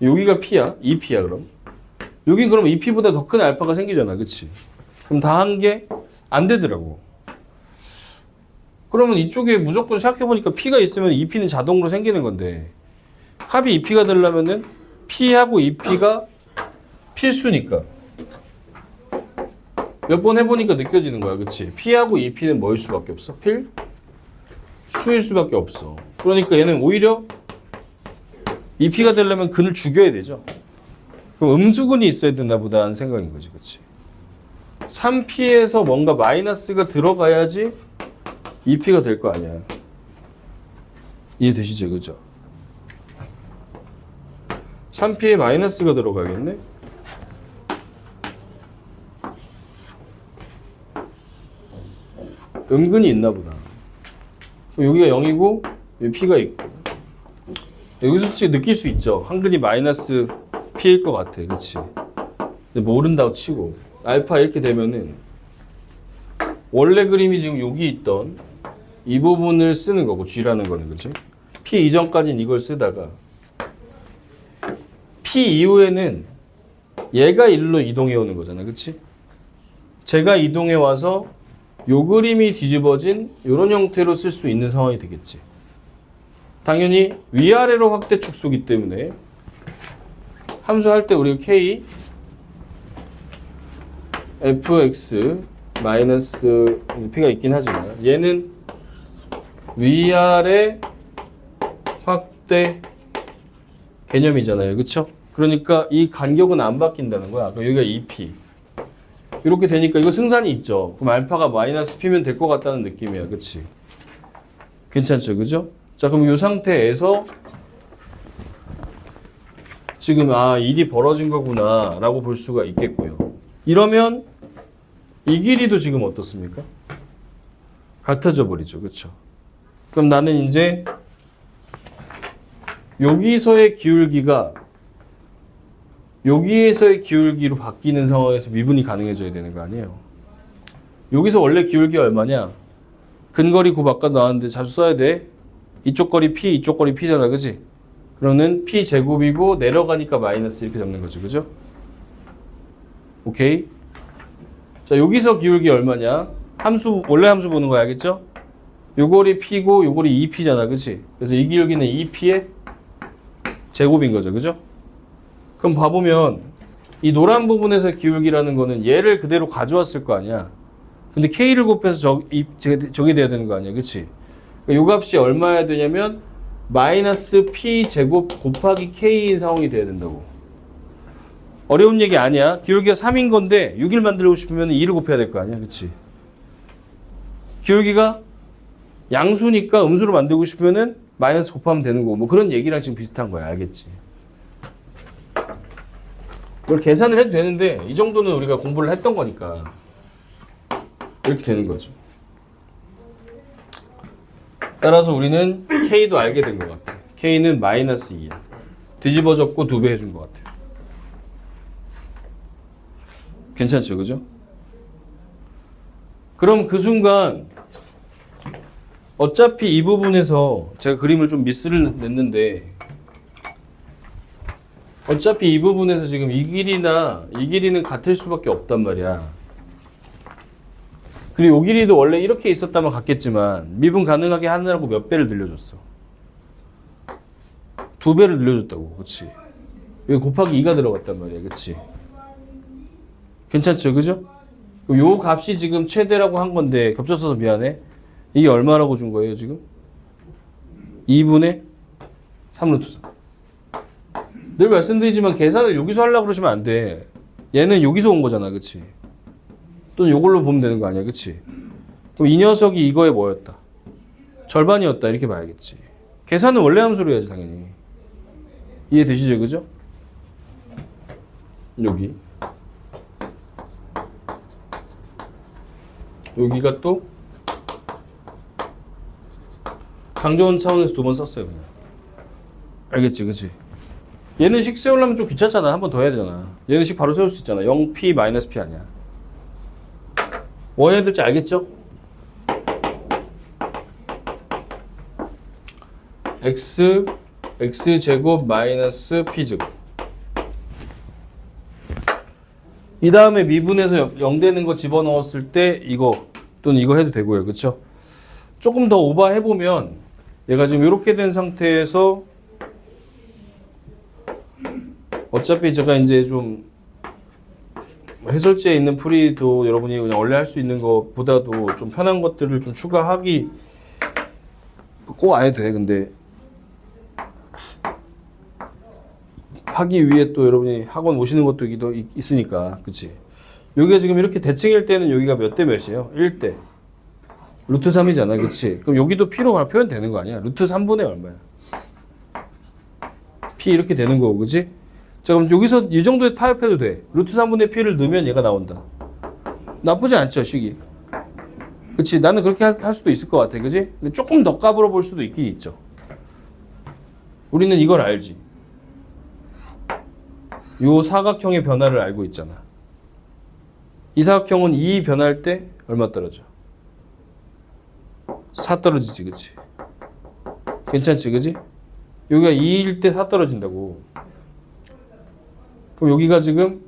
여기가 P야. 2P야, 그럼. 여기 그럼 2P보다 더 큰 알파가 생기잖아. 그치? 그럼 다 한 게 안 되더라고. 그러면 이쪽에 무조건 생각해보니까 P가 있으면 2P는 자동으로 생기는 건데 합이 2P가 되려면은 P하고 2P가 필수니까. 몇 번 해보니까 느껴지는 거야. 그치? P하고 2P는 뭐일 수밖에 없어? 수일 수밖에 없어. 그러니까 얘는 오히려 2P가 되려면 근을 죽여야 되죠. 그럼 음수근이 있어야 되나 보다 하는 생각인 거지. 그치? 3P에서 뭔가 마이너스가 들어가야지 2P가 될 거 아니야. 이해되시죠? 그죠? 3P에 마이너스가 들어가겠네? 은근히 있나 보다. 여기가 0이고 여기 P가 있고 여기서 솔직히 느낄 수 있죠. 한 근이 마이너스 P일 것 같아. 그치? 근데 모른다고 치고 알파 이렇게 되면은 원래 그림이 지금 여기 있던 이 부분을 쓰는 거고 G라는 거는, 그치? P 이전까지는 이걸 쓰다가 P 이후에는 얘가 일로 이동해 오는 거잖아. 그치? 제가 이동해 와서 요 그림이 뒤집어진 이런 형태로 쓸 수 있는 상황이 되겠지. 당연히 위아래로 확대 축소기 때문에 함수할 때 우리가 K fx 마이너스 P가 있긴 하지만 얘는 위아래 확대 개념이잖아요. 그쵸? 그러니까 이 간격은 안 바뀐다는 거야. 여기가 2P. 이렇게 되니까 이거 승산이 있죠. 그럼 알파가 마이너스 P면 될 것 같다는 느낌이야. 그치? 괜찮죠? 그죠? 자, 그럼 이 상태에서 지금 일이 벌어진 거구나 라고 볼 수가 있겠고요. 이러면 이 길이도 지금 어떻습니까? 같아져 버리죠. 그쵸? 그럼 나는 이제 여기서의 기울기가 여기에서의 기울기로 바뀌는 상황에서 미분이 가능해져야 되는 거 아니에요. 여기서 원래 기울기가 얼마냐? 근거리 곱 아까 나왔는데 자주 써야 돼. 이쪽 거리 P, 이쪽 거리 P잖아. 그지? 그러면 P 제곱이고 내려가니까 마이너스 이렇게 잡는 거죠. 그죠? 오케이? 자, 여기서 기울기 얼마냐? 함수, 원래 함수 보는 거 알겠죠? 요거리 P고 요거리 2P잖아. 그치? 그래서 이 기울기는 2P의 제곱인 거죠. 그죠? 그럼 봐보면 이 노란 부분에서 기울기라는 거는 얘를 그대로 가져왔을 거 아니야. 근데 K를 곱해서 저게 돼야 되는 거 아니야. 그치? 그러니까 요 값이 얼마야 되냐면 마이너스 P 제곱 곱하기 K인 상황이 돼야 된다고. 어려운 얘기 아니야. 기울기가 3인 건데 6을 만들고 싶으면 2를 곱해야 될 거 아니야. 그치? 기울기가 양수니까 음수로 만들고 싶으면은 마이너스 곱하면 되는 거고. 뭐 그런 얘기랑 지금 비슷한 거야. 알겠지? 이걸 계산을 해도 되는데 이 정도는 우리가 공부를 했던 거니까 이렇게 되는 거죠. 따라서 우리는 K도 알게 된 것 같아. K는 마이너스 2야. 뒤집어졌고 2배 해준 것 같아. 괜찮죠? 그죠? 그럼 그 순간 어차피 이 부분에서 제가 그림을 좀 미스를 냈는데 어차피 이 부분에서 지금 이 길이는 같을 수밖에 없단 말이야. 그리고 이 길이도 원래 이렇게 있었다면 같겠지만 미분 가능하게 하느라고 몇 배를 늘려줬어? 2배를 늘려줬다고. 그렇지? 여기 곱하기 2가 들어갔단 말이야. 그치? 괜찮죠? 그죠? 그럼 요 값이 지금 최대라고 한 건데 겹쳐서 미안해. 이게 얼마라고 준 거예요 지금? 2분의 3루트 3. 늘 말씀드리지만 계산을 여기서 하려고 그러시면 안 돼. 얘는 여기서 온 거잖아. 그치? 또는 요걸로 보면 되는 거 아니야. 그치? 그럼 이 녀석이 이거의 뭐였다? 절반이었다. 이렇게 봐야겠지. 계산은 원래 함수로 해야지 당연히. 이해되시죠? 그죠? 여기. 여기가 또 강조원 차원에서 두 번 썼어요. 그냥. 알겠지? 그치? 얘는 식 세우려면 좀 귀찮잖아. 한 번 더 해야 되잖아. 얘는 식 바로 세울 수 있잖아. 0p 마이너스 p 아니야. 뭐 해야 될지 알겠죠? x제곱 마이너스 p제곱. 이 다음에 미분에서 0 되는 거 집어넣었을 때 이거 또는 이거 해도 되고요. 그쵸? 조금 더 오버해보면 얘가 지금 이렇게 된 상태에서 어차피 제가 이제 좀 해설지에 있는 풀이도 여러분이 그냥 원래 할 수 있는 것보다도 좀 편한 것들을 좀 추가하기 꼭 안 해도 돼. 근데 하기 위해 또 여러분이 학원 오시는 것도 있으니까. 그치? 여기가 지금 이렇게 대칭일 때는 여기가 몇 대 몇이에요? 1대 루트 3이잖아. 그치? 그럼 여기도 P로 표현되는 거 아니야? 루트 3분의 얼마야? P 이렇게 되는 거고. 그치? 자, 그럼 여기서 이 정도에 타협해도 돼. 루트 3분의 P를 넣으면 얘가 나온다. 나쁘지 않죠, 식이. 그치? 나는 그렇게 할 수도 있을 것 같아. 그치? 근데 조금 더 까불어 볼 수도 있긴 있죠. 우리는 이걸 알지. 요 사각형의 변화를 알고 있잖아. 이 사각형은 2 변할 때 얼마 떨어져? 4 떨어지지, 그치? 괜찮지, 그치? 여기가 2일 때 4 떨어진다고. 그럼 여기가 지금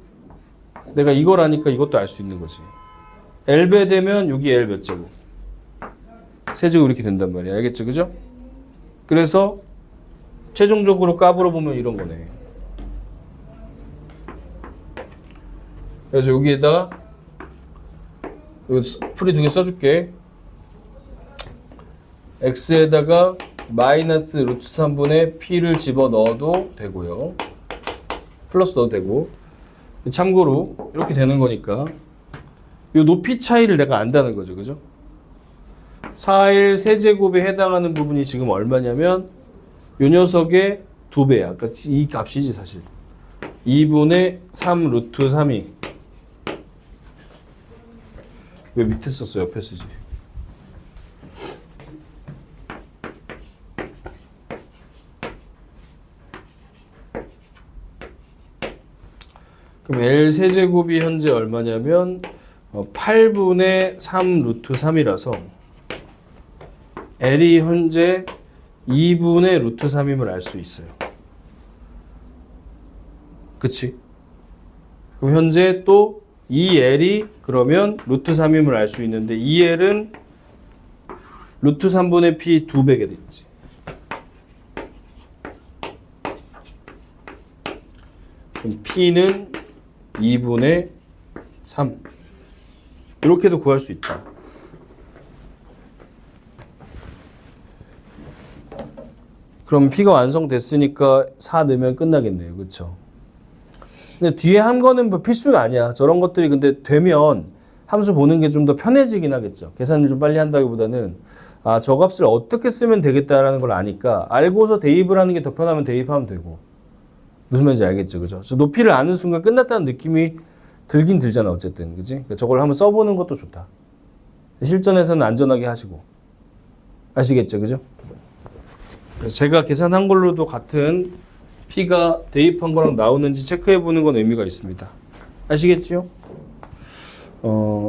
내가 이걸 아니까 이것도 알 수 있는 거지. L배 되면 여기 L 몇 제곱? 세제곱 이렇게 된단 말이야. 알겠죠? 그죠? 그래서 최종적으로 까불어 보면 이런 거네. 그래서 여기에다가 여기 풀이 두 개 써줄게. x에다가 마이너스 루트 3분의 p를 집어넣어도 되고요. 플러스 넣어도 되고. 참고로 이렇게 되는 거니까 이 높이 차이를 내가 안다는 거죠. 그죠? 4L 세제곱에 해당하는 부분이 지금 얼마냐면 이 녀석의 2배야. 그러니까 이 값이지 사실. 2분의 3 루트 3이 왜 밑에 썼어? 옆에 쓰지. 그럼 L 세제곱이 현재 얼마냐면 8분의 3 루트 3이라서 L이 현재 2분의 루트 3임을 알 수 있어요. 그치? 그럼 현재 또 이 L이 그러면 루트 3임을 알 수 있는데 이 L은 루트 3분의 P 2배게 되겠지. 그럼 P는 2분의 3. 이렇게도 구할 수 있다. 그럼 P가 완성됐으니까 4 넣으면 끝나겠네요. 그렇죠? 근데 뒤에 한 거는 뭐 필수가 아니야. 저런 것들이 근데 되면 함수 보는 게 좀 더 편해지긴 하겠죠. 계산을 좀 빨리 한다기보다는 아, 저 값을 어떻게 쓰면 되겠다라는 걸 아니까 알고서 대입을 하는 게 더 편하면 대입하면 되고. 무슨 말인지 알겠죠? 그죠? 저 높이를 아는 순간 끝났다는 느낌이 들긴 들잖아. 어쨌든. 그지? 그러니까 저걸 한번 써보는 것도 좋다. 실전에서는 안전하게 하시고. 아시겠죠? 그죠? 그래서 제가 계산한 걸로도 같은 P가 대입한 거랑 나오는지 체크해 보는 건 의미가 있습니다. 아시겠죠?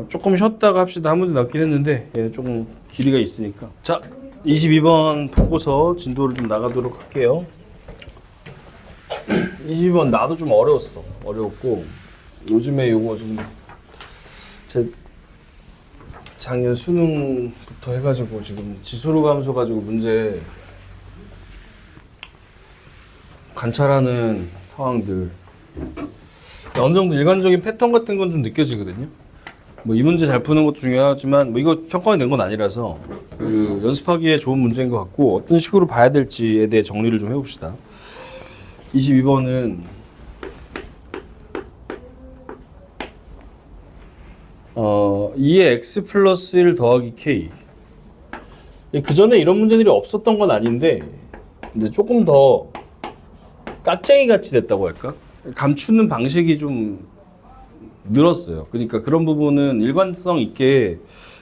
조금 쉬었다가 합시다. 한 문제 남긴 했는데 얘는 조금 길이가 있으니까. 자, 22번 보고서 진도를 좀 나가도록 할게요. 22번 나도 좀 어려웠고 요즘에 요거 좀 제 작년 수능부터 해가지고 지금 지수로 감소 가지고 문제 관찰하는 상황들 어느 정도 일관적인 패턴 같은 건 좀 느껴지거든요. 뭐 이 문제 잘 푸는 것도 중요하지만 뭐 이거 평가가 된 건 아니라서 그 연습하기에 좋은 문제인 것 같고 어떤 식으로 봐야 될지에 대해 정리를 좀 해봅시다. 22번은 2의 x 플러스 1 더하기 k. 그 전에 이런 문제들이 없었던 건 아닌데 근데 조금 더 깍쟁이 같이 됐다고 할까? 감추는 방식이 좀 늘었어요. 그러니까 그런 부분은 일관성 있게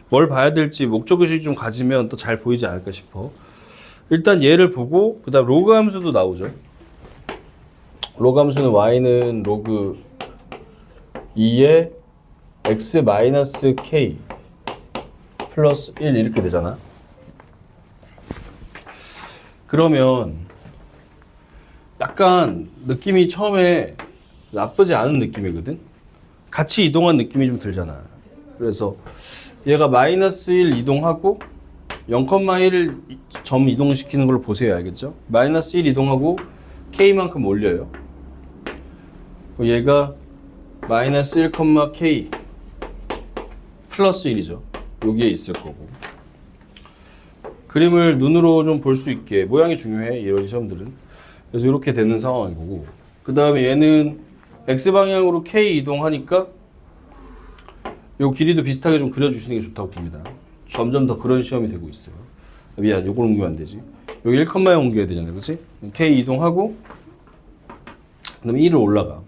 뭘 봐야 될지 목적의식이 좀 가지면 또 잘 보이지 않을까 싶어. 일단 얘를 보고 그 다음 로그 함수도 나오죠. 로그 함수는 y는 로그 2의 x 마이너스 k 플러스 1 이렇게 되잖아. 그러면 약간 느낌이 처음에 나쁘지 않은 느낌이거든. 같이 이동한 느낌이 좀 들잖아. 그래서 얘가 마이너스 1 이동하고 0,1 점 이동시키는 걸로 보세요. 알겠죠? 마이너스 1 이동하고 k만큼 올려요. 얘가 마이너스 1, k 플러스 1이죠. 여기에 있을 거고. 그림을 눈으로 좀 볼 수 있게. 모양이 중요해. 이런 시험들은. 그래서 이렇게 되는 상황인 거고. 그 다음에 얘는 x방향으로 k 이동하니까 요 길이도 비슷하게 좀 그려주시는 게 좋다고 봅니다. 점점 더 그런 시험이 되고 있어요. 미안, 요걸 옮기면 안 되지. 여기 1,0 옮겨야 되잖아요. 그치? k 이동하고 그 다음에 1을 올라가.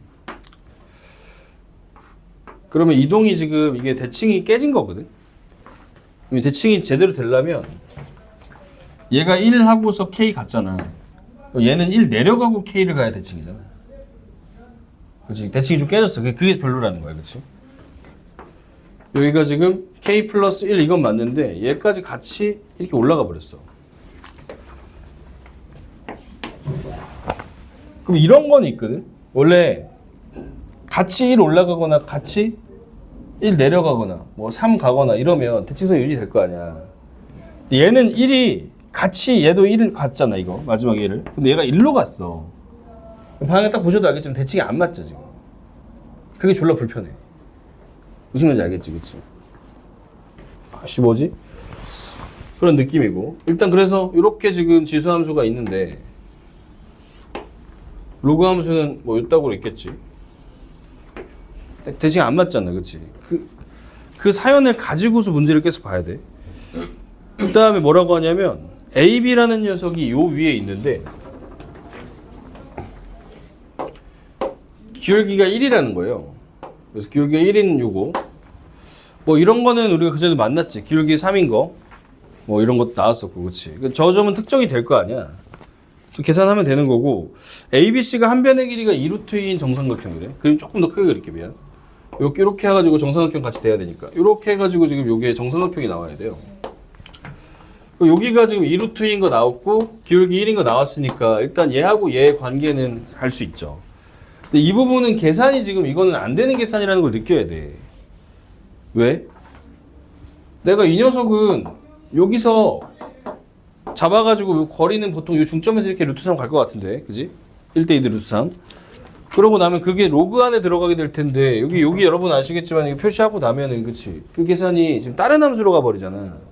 그러면 이동이 지금 이게 대칭이 깨진 거거든. 대칭이 제대로 되려면 얘가 1 하고서 k 갔잖아. 얘는 1 내려가고 k를 가야 대칭이잖아. 그렇지? 대칭이 좀 깨졌어. 그게 별로라는 거야. 그렇지? 여기가 지금 k 플러스 1 이건 맞는데 얘까지 같이 이렇게 올라가 버렸어. 그럼 이런 건 있거든. 원래 같이 1 올라가거나 같이 1 내려가거나 뭐 3 가거나 이러면 대칭성 유지될 거 아니야. 근데 얘는 1이 같이 얘도 1을 갔잖아. 이거 마지막 얘를. 근데 얘가 1로 갔어. 방향 딱 보셔도 알겠지만 대칭이 안 맞죠 지금. 그게 졸라 불편해. 무슨 말인지 알겠지, 그치? 아씨 뭐지? 그런 느낌이고. 일단 그래서 이렇게 지금 지수함수가 있는데 로그 함수는 뭐 이따구로 있겠지. 대칭 안 맞잖아, 그치? 그 사연을 가지고서 문제를 계속 봐야 돼. 그 다음에 뭐라고 하냐면 AB라는 녀석이 요 위에 있는데 기울기가 1이라는 거예요. 그래서 기울기가 1인 요거 뭐 이런 거는 우리가 그전에 만났지. 기울기 3인 거 뭐 이런 것도 나왔었고, 그치? 저 점은 특정이 될 거 아니야. 계산하면 되는 거고 ABC가 한 변의 길이가 2루트인 정삼각형이래. 그럼 조금 더 크게 그릴게. 미안. 이렇게 해가지고 정삼각형 같이 돼야 되니까 이렇게 해가지고 지금 요게 정삼각형이 나와야 돼요. 여기가 지금 2루트인 거 나왔고 기울기 1인 거 나왔으니까 일단 얘하고 얘의 관계는 할 수 있죠. 근데 이 부분은 계산이 지금 이거는 안 되는 계산이라는 걸 느껴야 돼. 왜? 내가 이 녀석은 여기서 잡아가지고 거리는 보통 이 중점에서 이렇게 루트 3 갈 것 같은데, 그지? 1대2 루트 3. 그러고 나면 그게 로그 안에 들어가게 될 텐데 여기 여러분 아시겠지만 이거 표시하고 나면은, 그치? 그 계산이 지금 다른 함수로 가버리잖아.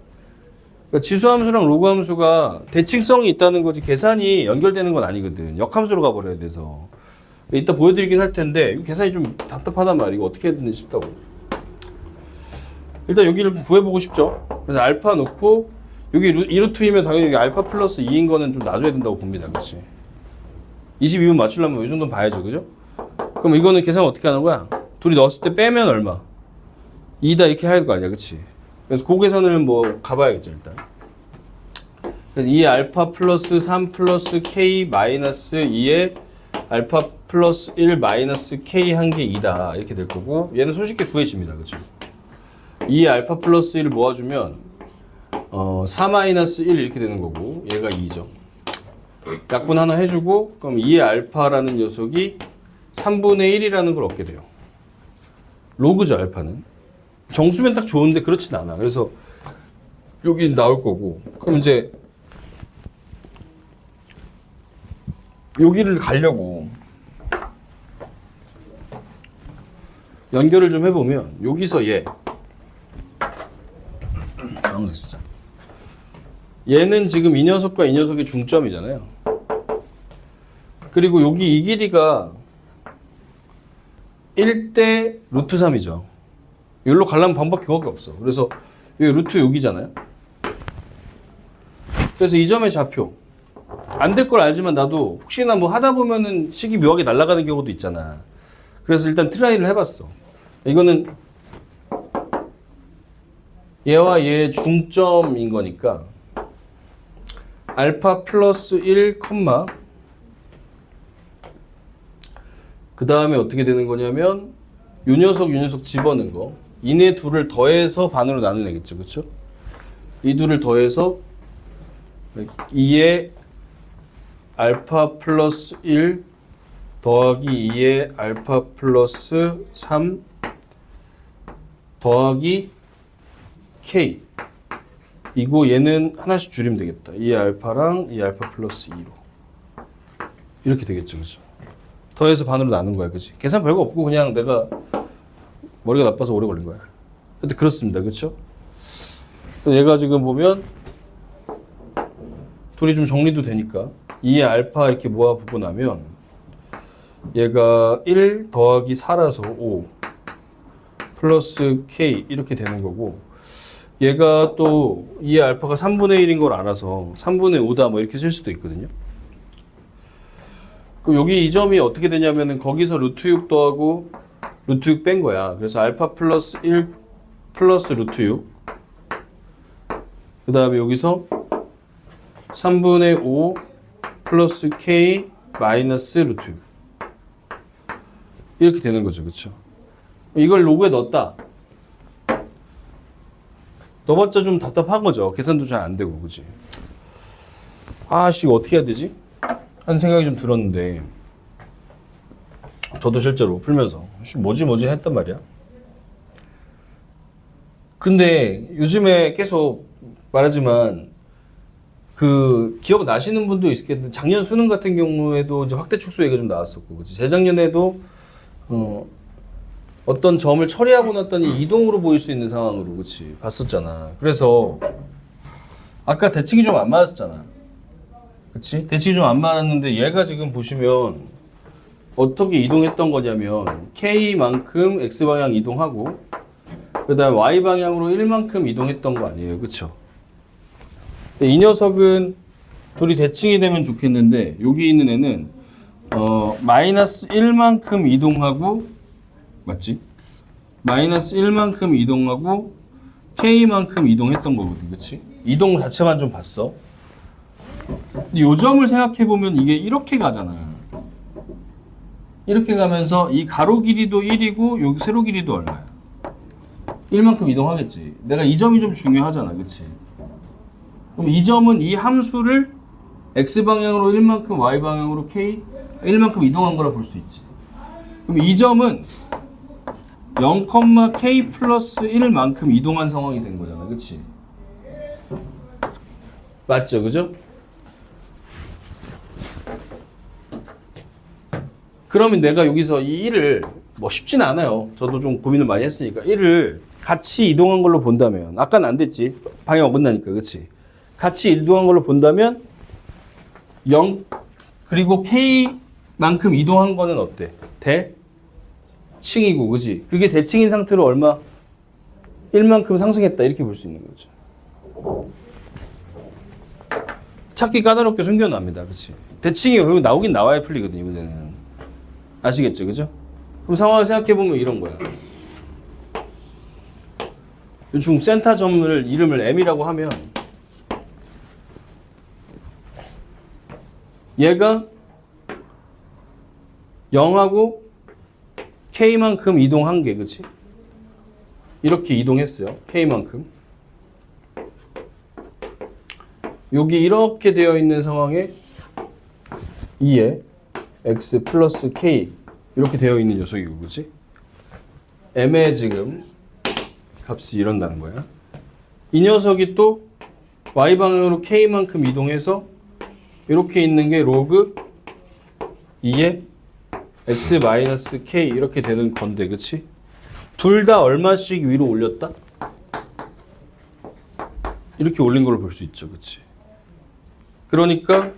그러니까 지수함수랑 로그 함수가 대칭성이 있다는 거지 계산이 연결되는 건 아니거든. 역함수로 가버려야 돼서. 이따 보여드리긴 할 텐데 이거 계산이 좀 답답하단 말이야. 이거 어떻게 해야 되는지 싶다고. 일단 여기를 구해보고 싶죠. 그래서 알파 놓고 여기 2루트이면 당연히 여기 알파 플러스 2인 거는 좀 놔줘야 된다고 봅니다. 그렇지? 22분 맞추려면 이 정도는 봐야죠. 그죠? 그럼 이거는 계산 어떻게 하는 거야? 둘이 넣었을 때 빼면 얼마? 2다 이렇게 해야 될 거 아니야. 그치? 그래서 그 계산을 뭐 가봐야겠죠. 일단. 그래서 2의 알파 플러스 3 플러스 k 마이너스 2의 알파 플러스 1 마이너스 k 한 게 2다. 이렇게 될 거고 얘는 손쉽게 구해집니다. 그렇죠? 2의 알파 플러스 1을 모아주면 4 마이너스 1 이렇게 되는 거고 얘가 2죠. 약분 하나 해주고 그럼 2의 알파라는 녀석이 3분의 1이라는 걸 얻게 돼요. 로그죠 알파는. 정수면 딱 좋은데 그렇진 않아. 그래서 여기 나올 거고 그럼 이제 여기를 가려고 연결을 좀 해보면 여기서 얘는 지금 이 녀석과 이 녀석의 중점이잖아요. 그리고 여기 이 길이가 1대 루트 3이죠. 여기로 가려면 방법 그거밖에 없어. 그래서 여기 루트 6이잖아요. 그래서 이 점의 좌표 안 될 걸 알지만 나도 혹시나 뭐 하다 보면은 식이 묘하게 날아가는 경우도 있잖아. 그래서 일단 트라이를 해봤어. 이거는 얘와 얘의 중점인 거니까 알파 플러스 1, 그 다음에 어떻게 되는 거냐면 요 녀석 집어넣은 거 이네 둘을 더해서 반으로 나누내겠죠. 그쵸? 이 둘을 더해서 2의 알파 플러스 1 더하기 2의 알파 플러스 3 더하기 k 이거 얘는 하나씩 줄이면 되겠다. 2의 알파랑 2의 알파 플러스 2로 이렇게 되겠죠. 그죠? 더해서 반으로 나눈 거야. 그치? 계산 별거 없고 그냥 내가 머리가 나빠서 오래 걸린 거야. 근데 그렇습니다. 그쵸? 얘가 지금 보면 둘이 좀 정리도 되니까 2의 알파 이렇게 모아보고 나면 얘가 1 더하기 4라서 5 플러스 k 이렇게 되는 거고 얘가 또 2의 알파가 3분의 1인 걸 알아서 3분의 5다 뭐 이렇게 쓸 수도 있거든요. 그럼 여기 이 점이 어떻게 되냐면은 거기서 루트 6 더하고 루트 6 뺀 거야. 그래서 알파 플러스 1 플러스 루트 6 그 다음에 여기서 3분의 5 플러스 k 마이너스 루트 6 이렇게 되는 거죠. 그쵸? 이걸 로그에 넣었다. 넣어봤자 좀 답답한 거죠. 계산도 잘 안 되고, 그치? 아씨, 이거 어떻게 해야 되지? 하는 생각이 좀 들었는데, 저도 실제로 풀면서, 뭐지 했단 말이야. 근데 요즘에 계속 말하지만, 기억 나시는 분도 있겠는데, 작년 수능 같은 경우에도 이제 확대 축소 얘기가 좀 나왔었고, 그치? 재작년에도, 어떤 점을 처리하고 났더니 이동으로 보일 수 있는 상황으로 그치 봤었잖아. 그래서 아까 대칭이 좀 안 맞았잖아. 그치? 대칭이 좀 안 맞았는데 얘가 지금 보시면 어떻게 이동했던 거냐면 K만큼 X방향 이동하고 그 다음에 Y방향으로 1만큼 이동했던 거 아니에요. 그쵸? 이 녀석은 둘이 대칭이 되면 좋겠는데 여기 있는 애는 마이너스 1만큼 이동하고 맞지? 마이너스 1만큼 이동하고 K만큼 이동했던 거거든. 그치? 이동 자체만 좀 봤어. 근데 요 점을 생각해보면 이게 이렇게 가잖아. 이렇게 가면서 이 가로 길이도 1이고 요 세로 길이도 얼마야? 1만큼 이동하겠지. 내가 이 점이 좀 중요하잖아. 그치? 그럼 이 점은 이 함수를 X방향으로 1만큼 Y방향으로 K 1만큼 이동한 거라 볼 수 있지. 그럼 이 점은 0,k 플러스 1만큼 이동한 상황이 된 거잖아. 그치? 맞죠? 그죠? 그러면 내가 여기서 이 1을 뭐 쉽진 않아요. 저도 좀 고민을 많이 했으니까 1을 같이 이동한 걸로 본다면 아까는 안 됐지. 방향 어긋나니까. 그치? 같이 이동한 걸로 본다면 0 그리고 k만큼 이동한 거는 어때? 대칭이고, 그지? 그게 대칭인 상태로 얼마? 1만큼 상승했다. 이렇게 볼 수 있는 거죠. 찾기 까다롭게 숨겨납니다. 그치? 대칭이 결국 나오긴 나와야 풀리거든요. 문제는. 아시겠죠? 그죠? 그럼 상황을 생각해보면 이런 거야. 중 센터 점을 이름을 M이라고 하면 얘가 0하고 K만큼 이동한 게, 그치? 이렇게 이동했어요. K만큼. 여기 이렇게 되어 있는 상황에 2에 X 플러스 K 이렇게 되어 있는 녀석이고, 그치? M의 지금 값이 이런다는 거야. 이 녀석이 또 Y방향으로 K만큼 이동해서 이렇게 있는 게 로그 2에 x 마이너스 k 이렇게 되는 건데, 그치? 둘 다 얼마씩 위로 올렸다? 이렇게 올린 걸 볼 수 있죠, 그치? 그러니까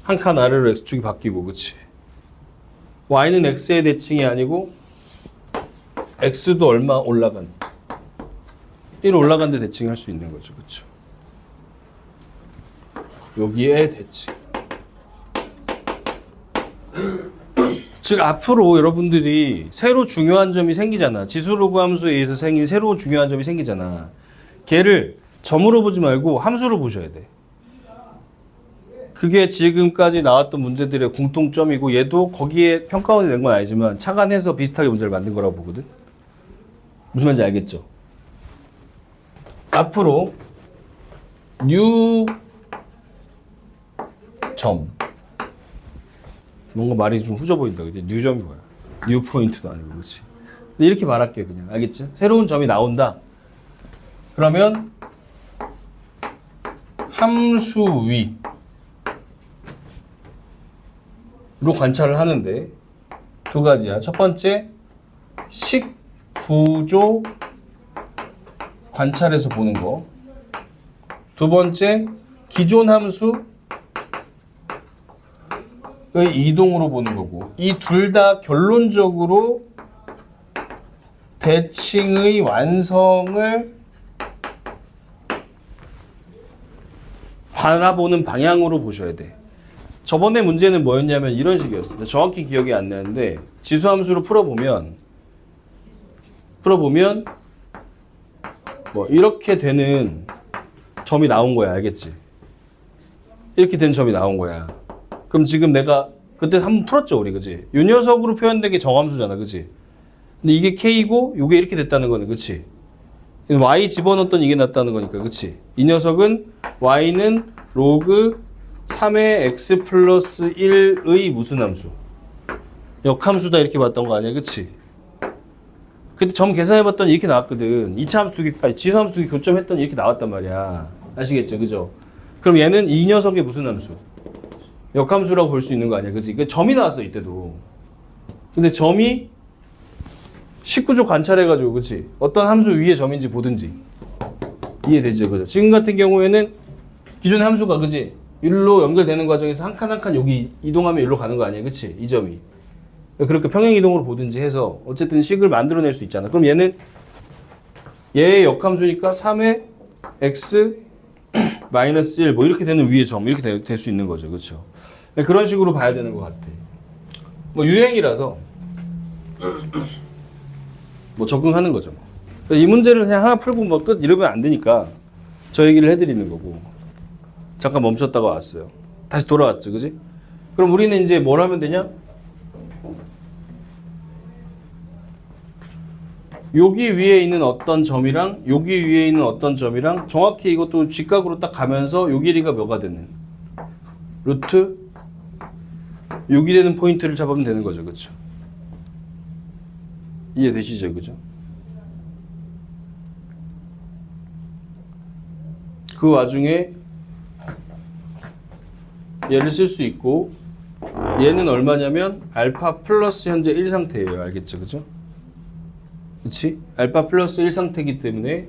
한 칸 아래로 x축이 바뀌고, 그치? y는 x의 대칭이 아니고 x도 얼마 올라간 1 올라간 데 대칭할 수 있는 거죠, 그쵸? 여기에 대칭. 즉 앞으로 여러분들이 새로 중요한 점이 생기잖아. 지수로그 함수에 의해서 생긴 새로운 중요한 점이 생기잖아. 걔를 점으로 보지 말고 함수로 보셔야 돼. 그게 지금까지 나왔던 문제들의 공통점이고, 얘도 거기에 평가원이 된 건 아니지만 착안해서 비슷하게 문제를 만든 거라고 보거든. 무슨 말인지 알겠죠? 앞으로 뉴 점, 뭔가 말이 좀 후져 보인다. 그지? 뉴점이 뭐야? 뉴 포인트도 아니고, 그렇지? 이렇게 말할게요, 그냥. 알겠지? 새로운 점이 나온다. 그러면 함수 위로 관찰을 하는데 두 가지야. 첫 번째, 식 구조 관찰해서 보는 거. 두 번째, 기존 함수 의 이동으로 보는 거고, 이 둘 다 결론적으로 대칭의 완성을 바라보는 방향으로 보셔야 돼. 저번에 문제는 뭐였냐면 이런 식이었어요. 정확히 기억이 안 나는데 지수함수로 풀어보면 뭐 이렇게 되는 점이 나온 거야. 알겠지? 이렇게 된 점이 나온 거야. 그럼 지금 내가 그때 한번 풀었죠, 우리, 그지? 이 녀석으로 표현된 게 정함수잖아, 그지? 근데 이게 k고 이게 이렇게 됐다는 거네, 그치? y 집어넣었더니 이게 났다는 거니까, 그치? 이 녀석은 y는 로그 3의 x 플러스 1의 무슨 함수? 역함수다 이렇게 봤던 거 아니야, 그치? 그때 점 계산해봤더니 이렇게 나왔거든. 2차 함수 두 개, 아니 지수함수 두 개 교점했더니 이렇게 나왔단 말이야. 아시겠죠, 그죠? 그럼 얘는 이 녀석의 무슨 함수? 역함수라고 볼 수 있는 거 아니야, 그치? 그 점이 나왔어, 이때도. 근데 점이 식구조 관찰해가지고, 그치? 어떤 함수 위에 점인지 보든지 이해되죠, 그죠? 지금 같은 경우에는 기존의 함수가, 그치? 일로 연결되는 과정에서 한 칸 한 칸 여기 이동하면 일로 가는 거 아니야, 그치? 이 점이. 그렇게 평행 이동으로 보든지 해서 어쨌든 식을 만들어낼 수 있잖아. 그럼 얘는 얘의 역함수니까 3의 x 마이너스 1 뭐 이렇게 되는 위의 점 이렇게 될 수 있는 거죠, 그렇죠? 그런 식으로 봐야 되는 것 같아. 뭐 유행이라서 뭐 적응하는 거죠. 뭐. 이 문제를 그냥 하나 풀고 뭐 끝 이러면 안 되니까 저 얘기를 해드리는 거고. 잠깐 멈췄다가 왔어요. 다시 돌아왔죠, 그지? 그럼 우리는 이제 뭘 하면 되냐? 여기 위에 있는 어떤 점이랑 여기 위에 있는 어떤 점이랑 정확히 이것도 직각으로 딱 가면서 요 길이가 뭐가 되는 루트 6이 되는 포인트를 잡으면 되는 거죠, 그렇죠? 이해되시죠, 그죠? 그 와중에 얘를 쓸 수 있고 얘는 얼마냐면 알파 플러스 현재 1 상태예요, 알겠죠, 그죠? 그치? 알파 플러스 1 상태이기 때문에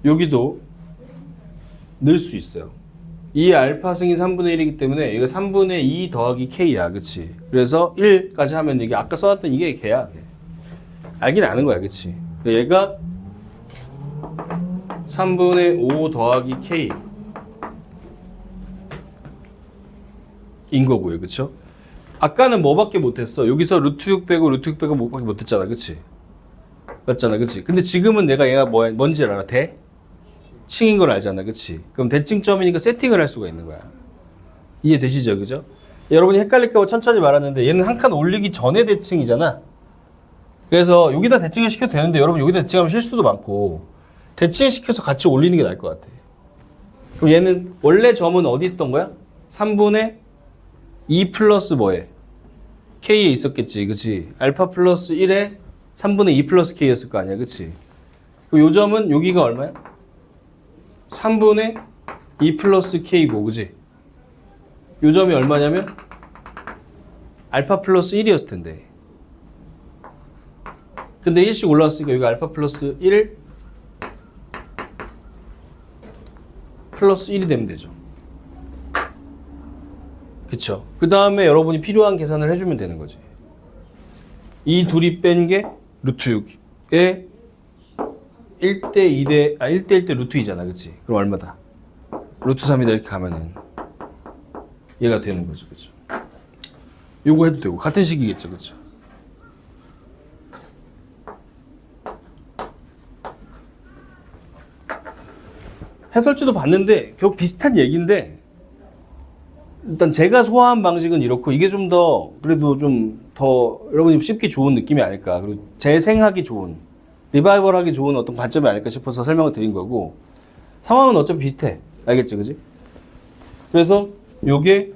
여기도 넣을 수 있어요. 이 알파 승이 3분의 1이기 때문에 이거 3분의 2 더하기 k야, 그치? 그래서 1까지 하면 이게 아까 써놨던 이게 걔야. 알긴 아는 거야, 그치? 얘가 3분의 5 더하기 k 인 거고요, 그쵸? 아까는 뭐밖에 못했어? 여기서 루트 6 빼고 루트 6 빼고 뭐밖에 못했잖아, 그치? 맞잖아, 그치? 근데 지금은 내가 얘가 뭔지 알아? 대칭인 걸 알잖아, 그치? 그럼 대칭점이니까 세팅을 할 수가 있는 거야. 이해되시죠, 그죠? 여러분이 헷갈릴까 봐 천천히 말하는데 얘는 한 칸 올리기 전에 대칭이잖아. 그래서 여기다 대칭을 시켜도 되는데 여러분 여기다 대칭하면 실수도 많고 대칭시켜서 같이 올리는 게 나을 것 같아. 그럼 얘는 원래 점은 어디 있었던 거야? 3분의 2 플러스 뭐에? k에 있었겠지, 그치? 알파 플러스 1에 3분의 2 플러스 k였을 거 아니야, 그치? 그럼 요 점은 여기가 얼마야? 3분의 2 플러스 K고, 그지? 요 점이 얼마냐면 알파 플러스 1이었을 텐데. 근데 1씩 올라왔으니까 여기 알파 플러스 1 플러스 1이 되면 되죠. 그쵸? 그 다음에 여러분이 필요한 계산을 해주면 되는 거지. 이 둘이 뺀 게 루트 6에 1대 2대, 1대 1대 루트 2잖아. 그치? 그럼 얼마다? 루트 3이다. 이렇게 가면은 얘가 되는 거죠. 그쵸? 요거 해도 되고. 같은 식이겠죠. 그쵸? 해설지도 봤는데 결국 비슷한 얘기인데 일단 제가 소화한 방식은 이렇고 이게 좀 더 그래도 좀 더 여러분이 쉽게 좋은 느낌이 아닐까 그리고 재생하기 좋은 리바이벌하기 좋은 어떤 관점이 아닐까 싶어서 설명을 드린 거고 상황은 어차피 비슷해 알겠죠 그지? 그래서 요게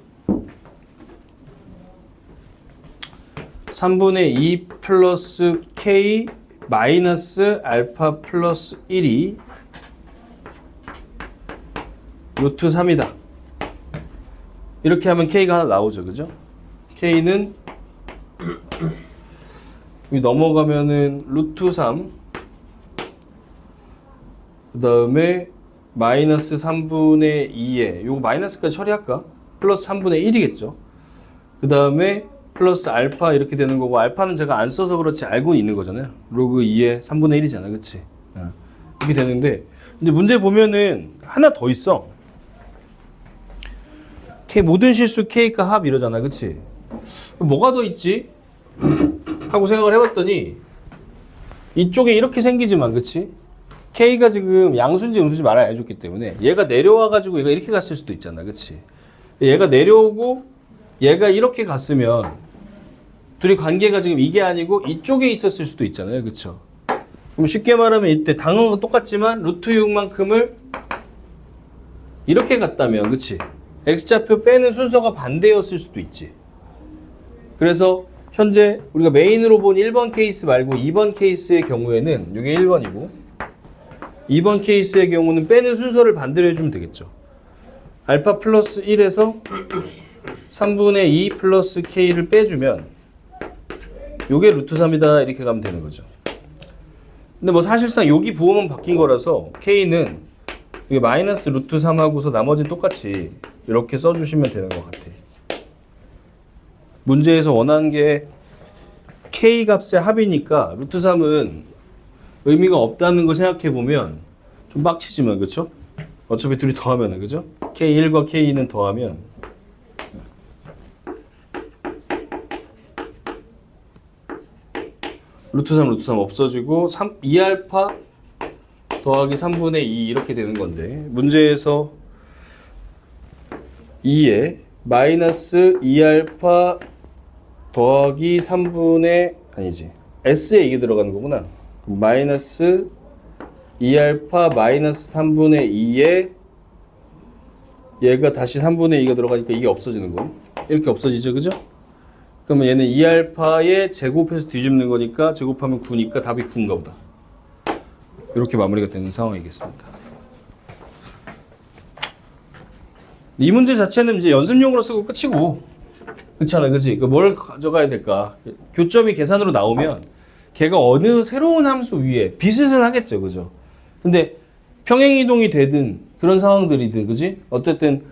3분의 2 플러스 K 마이너스 알파 플러스 1이 루트 3이다. 이렇게 하면 K가 하나 나오죠. 그죠? K는 여기 넘어가면은 루트 3 그 다음에 마이너스 3분의 2에 요거 마이너스까지 처리할까? 플러스 3분의 1이겠죠. 그 다음에 플러스 알파 이렇게 되는 거고 알파는 제가 안 써서 그렇지 알고 있는 거잖아요. 로그 2에 3분의 1이잖아. 그치? 이렇게 되는데 이제 문제 보면은 하나 더 있어. K 모든 실수 K가 합 이러잖아. 그치? 뭐가 더 있지? 하고 생각을 해봤더니 이쪽에 이렇게 생기지만 그치? K가 지금 양수인지 음수인지 말을 안 해줬기 때문에 얘가 내려와가지고 얘가 이렇게 갔을 수도 있잖아. 그치? 얘가 내려오고 얘가 이렇게 갔으면 둘이 관계가 지금 이게 아니고 이쪽에 있었을 수도 있잖아요. 그쵸? 그럼 쉽게 말하면 이때 당연한 건 똑같지만 루트 6만큼을 이렇게 갔다면 그치? X좌표 빼는 순서가 반대였을 수도 있지. 그래서 현재 우리가 메인으로 본 1번 케이스 말고 2번 케이스의 경우에는 이게 1번이고 2번 케이스의 경우는 빼는 순서를 반대로 해주면 되겠죠. 알파 플러스 1에서 3분의 2 플러스 K를 빼주면 요게 루트 3이다 이렇게 가면 되는 거죠. 근데 뭐 사실상 여기 부호만 바뀐 거라서 K는 이게 마이너스 루트 3하고서 나머지는 똑같이 이렇게 써주시면 되는 것 같아. 문제에서 원하는 게 K 값의 합이니까 루트 3은 의미가 없다는 거 생각해 보면 좀 빡치지만 그렇죠? 어차피 둘이 더하면 그죠? K1과 K2는 더하면 루트 3 없어지고 2알파 더하기 3분의 2 이렇게 되는 건데 문제에서 2에 마이너스 2알파 더하기 3분의 아니지 S에 이게 들어가는 거구나. 마이너스 2알파 마이너스 3분의 2에 얘가 다시 3분의 2가 들어가니까 이게 없어지는 거. 이렇게 없어지죠. 그죠? 그러면 얘는 2알파에 제곱해서 뒤집는 거니까 제곱하면 9니까 답이 9인가 보다. 이렇게 마무리가 되는 상황이겠습니다. 이 문제 자체는 이제 연습용으로 쓰고 끝이고 그렇잖아. 그치? 뭘 가져가야 될까? 교점이 계산으로 나오면 걔가 어느 새로운 함수 위에 비슷은 하겠죠. 그죠? 근데 평행이동이 되든 그런 상황들이든 그지? 어쨌든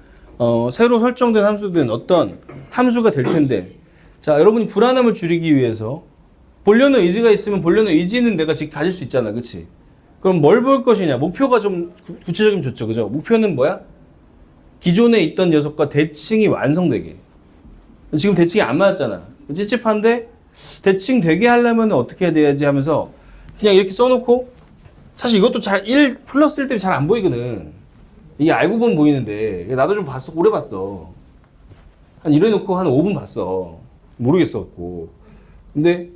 새로 설정된 함수든 어떤 함수가 될 텐데 자 여러분이 불안함을 줄이기 위해서 보려는 의지가 있으면 보려는 의지는 내가 지금 가질 수 있잖아. 그치? 그럼 뭘 볼 것이냐? 목표가 좀 구체적이면 좋죠. 그죠? 목표는 뭐야? 기존에 있던 녀석과 대칭이 완성되게. 지금 대칭이 안 맞았잖아. 찝찝한데 대칭 되게 하려면 어떻게 해야 되지 하면서 그냥 이렇게 써놓고 사실 이것도 잘 1 플러스 1 때문에 잘 안 보이거든. 이게 알고 보면 보이는데 나도 좀 봤어. 오래 봤어. 한 이래 놓고 한 5분 봤어. 모르겠어 갖고. 근데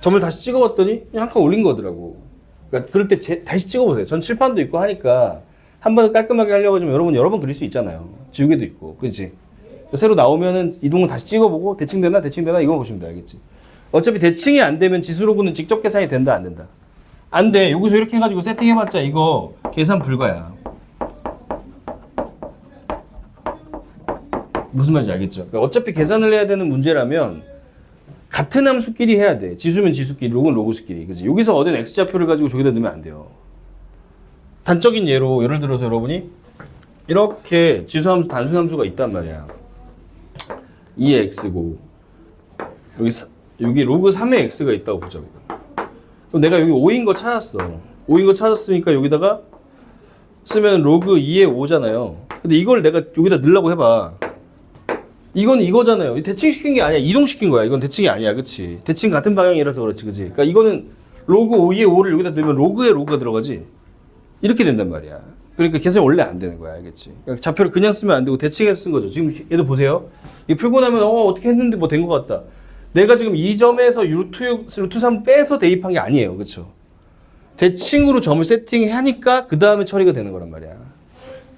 점을 다시 찍어봤더니 그냥 한 칸 올린 거더라고. 그러니까 그럴 때 다시 찍어보세요. 전 칠판도 있고 하니까 한 번 깔끔하게 하려고 하면 여러분 여러 번 그릴 수 있잖아요. 지우개도 있고, 그렇지? 새로 나오면은 이동을 다시 찍어보고 대칭되나 이거 보시면 돼, 알겠지? 어차피 대칭이 안 되면 지수로고는 직접 계산이 된다 안 된다? 안 돼. 여기서 이렇게 해가지고 세팅해봤자 이거 계산 불가야. 무슨 말인지 알겠죠? 그러니까 어차피 계산을 해야 되는 문제라면 같은 함수끼리 해야 돼. 지수면 지수끼리, 로그는 로그수끼리. 그치? 여기서 얻은 x좌표를 가지고 저기다 넣으면 안 돼요. 단적인 예로 예를 들어서 여러분이 이렇게 지수함수 단순함수가 있단 말이야. 2의 x고 여기 로그 3의 x가 있다고 보자고. 그럼 내가 여기 5인 거 찾았어. 5인 거 찾았으니까 여기다가 쓰면 로그 2의 5잖아요. 근데 이걸 내가 여기다 넣으려고 해봐. 이건 이거잖아요. 대칭시킨 게 아니야. 이동시킨 거야. 이건 대칭이 아니야. 그치? 대칭 같은 방향이라서 그렇지. 그치? 그러니까 이거는 로그 5의 5를 여기다 넣으면 로그의 로그가 들어가지. 이렇게 된단 말이야. 그러니까 계산이 원래 안 되는 거야. 알겠지? 그러니까 좌표를 그냥 쓰면 안 되고 대칭해서 쓴 거죠. 지금 얘도 보세요. 이게 풀고 나면 어떻게 했는데 뭐 된 것 같다. 내가 지금 이 점에서 루트 3 빼서 대입한 게 아니에요. 그쵸? 대칭으로 점을 세팅하니까 그 다음에 처리가 되는 거란 말이야.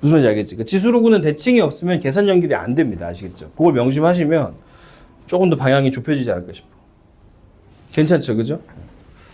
무슨 말인지 알겠지? 그러니까 지수로그는 대칭이 없으면 계산 연결이 안 됩니다. 아시겠죠? 그걸 명심하시면 조금 더 방향이 좁혀지지 않을까 싶어. 괜찮죠? 그죠?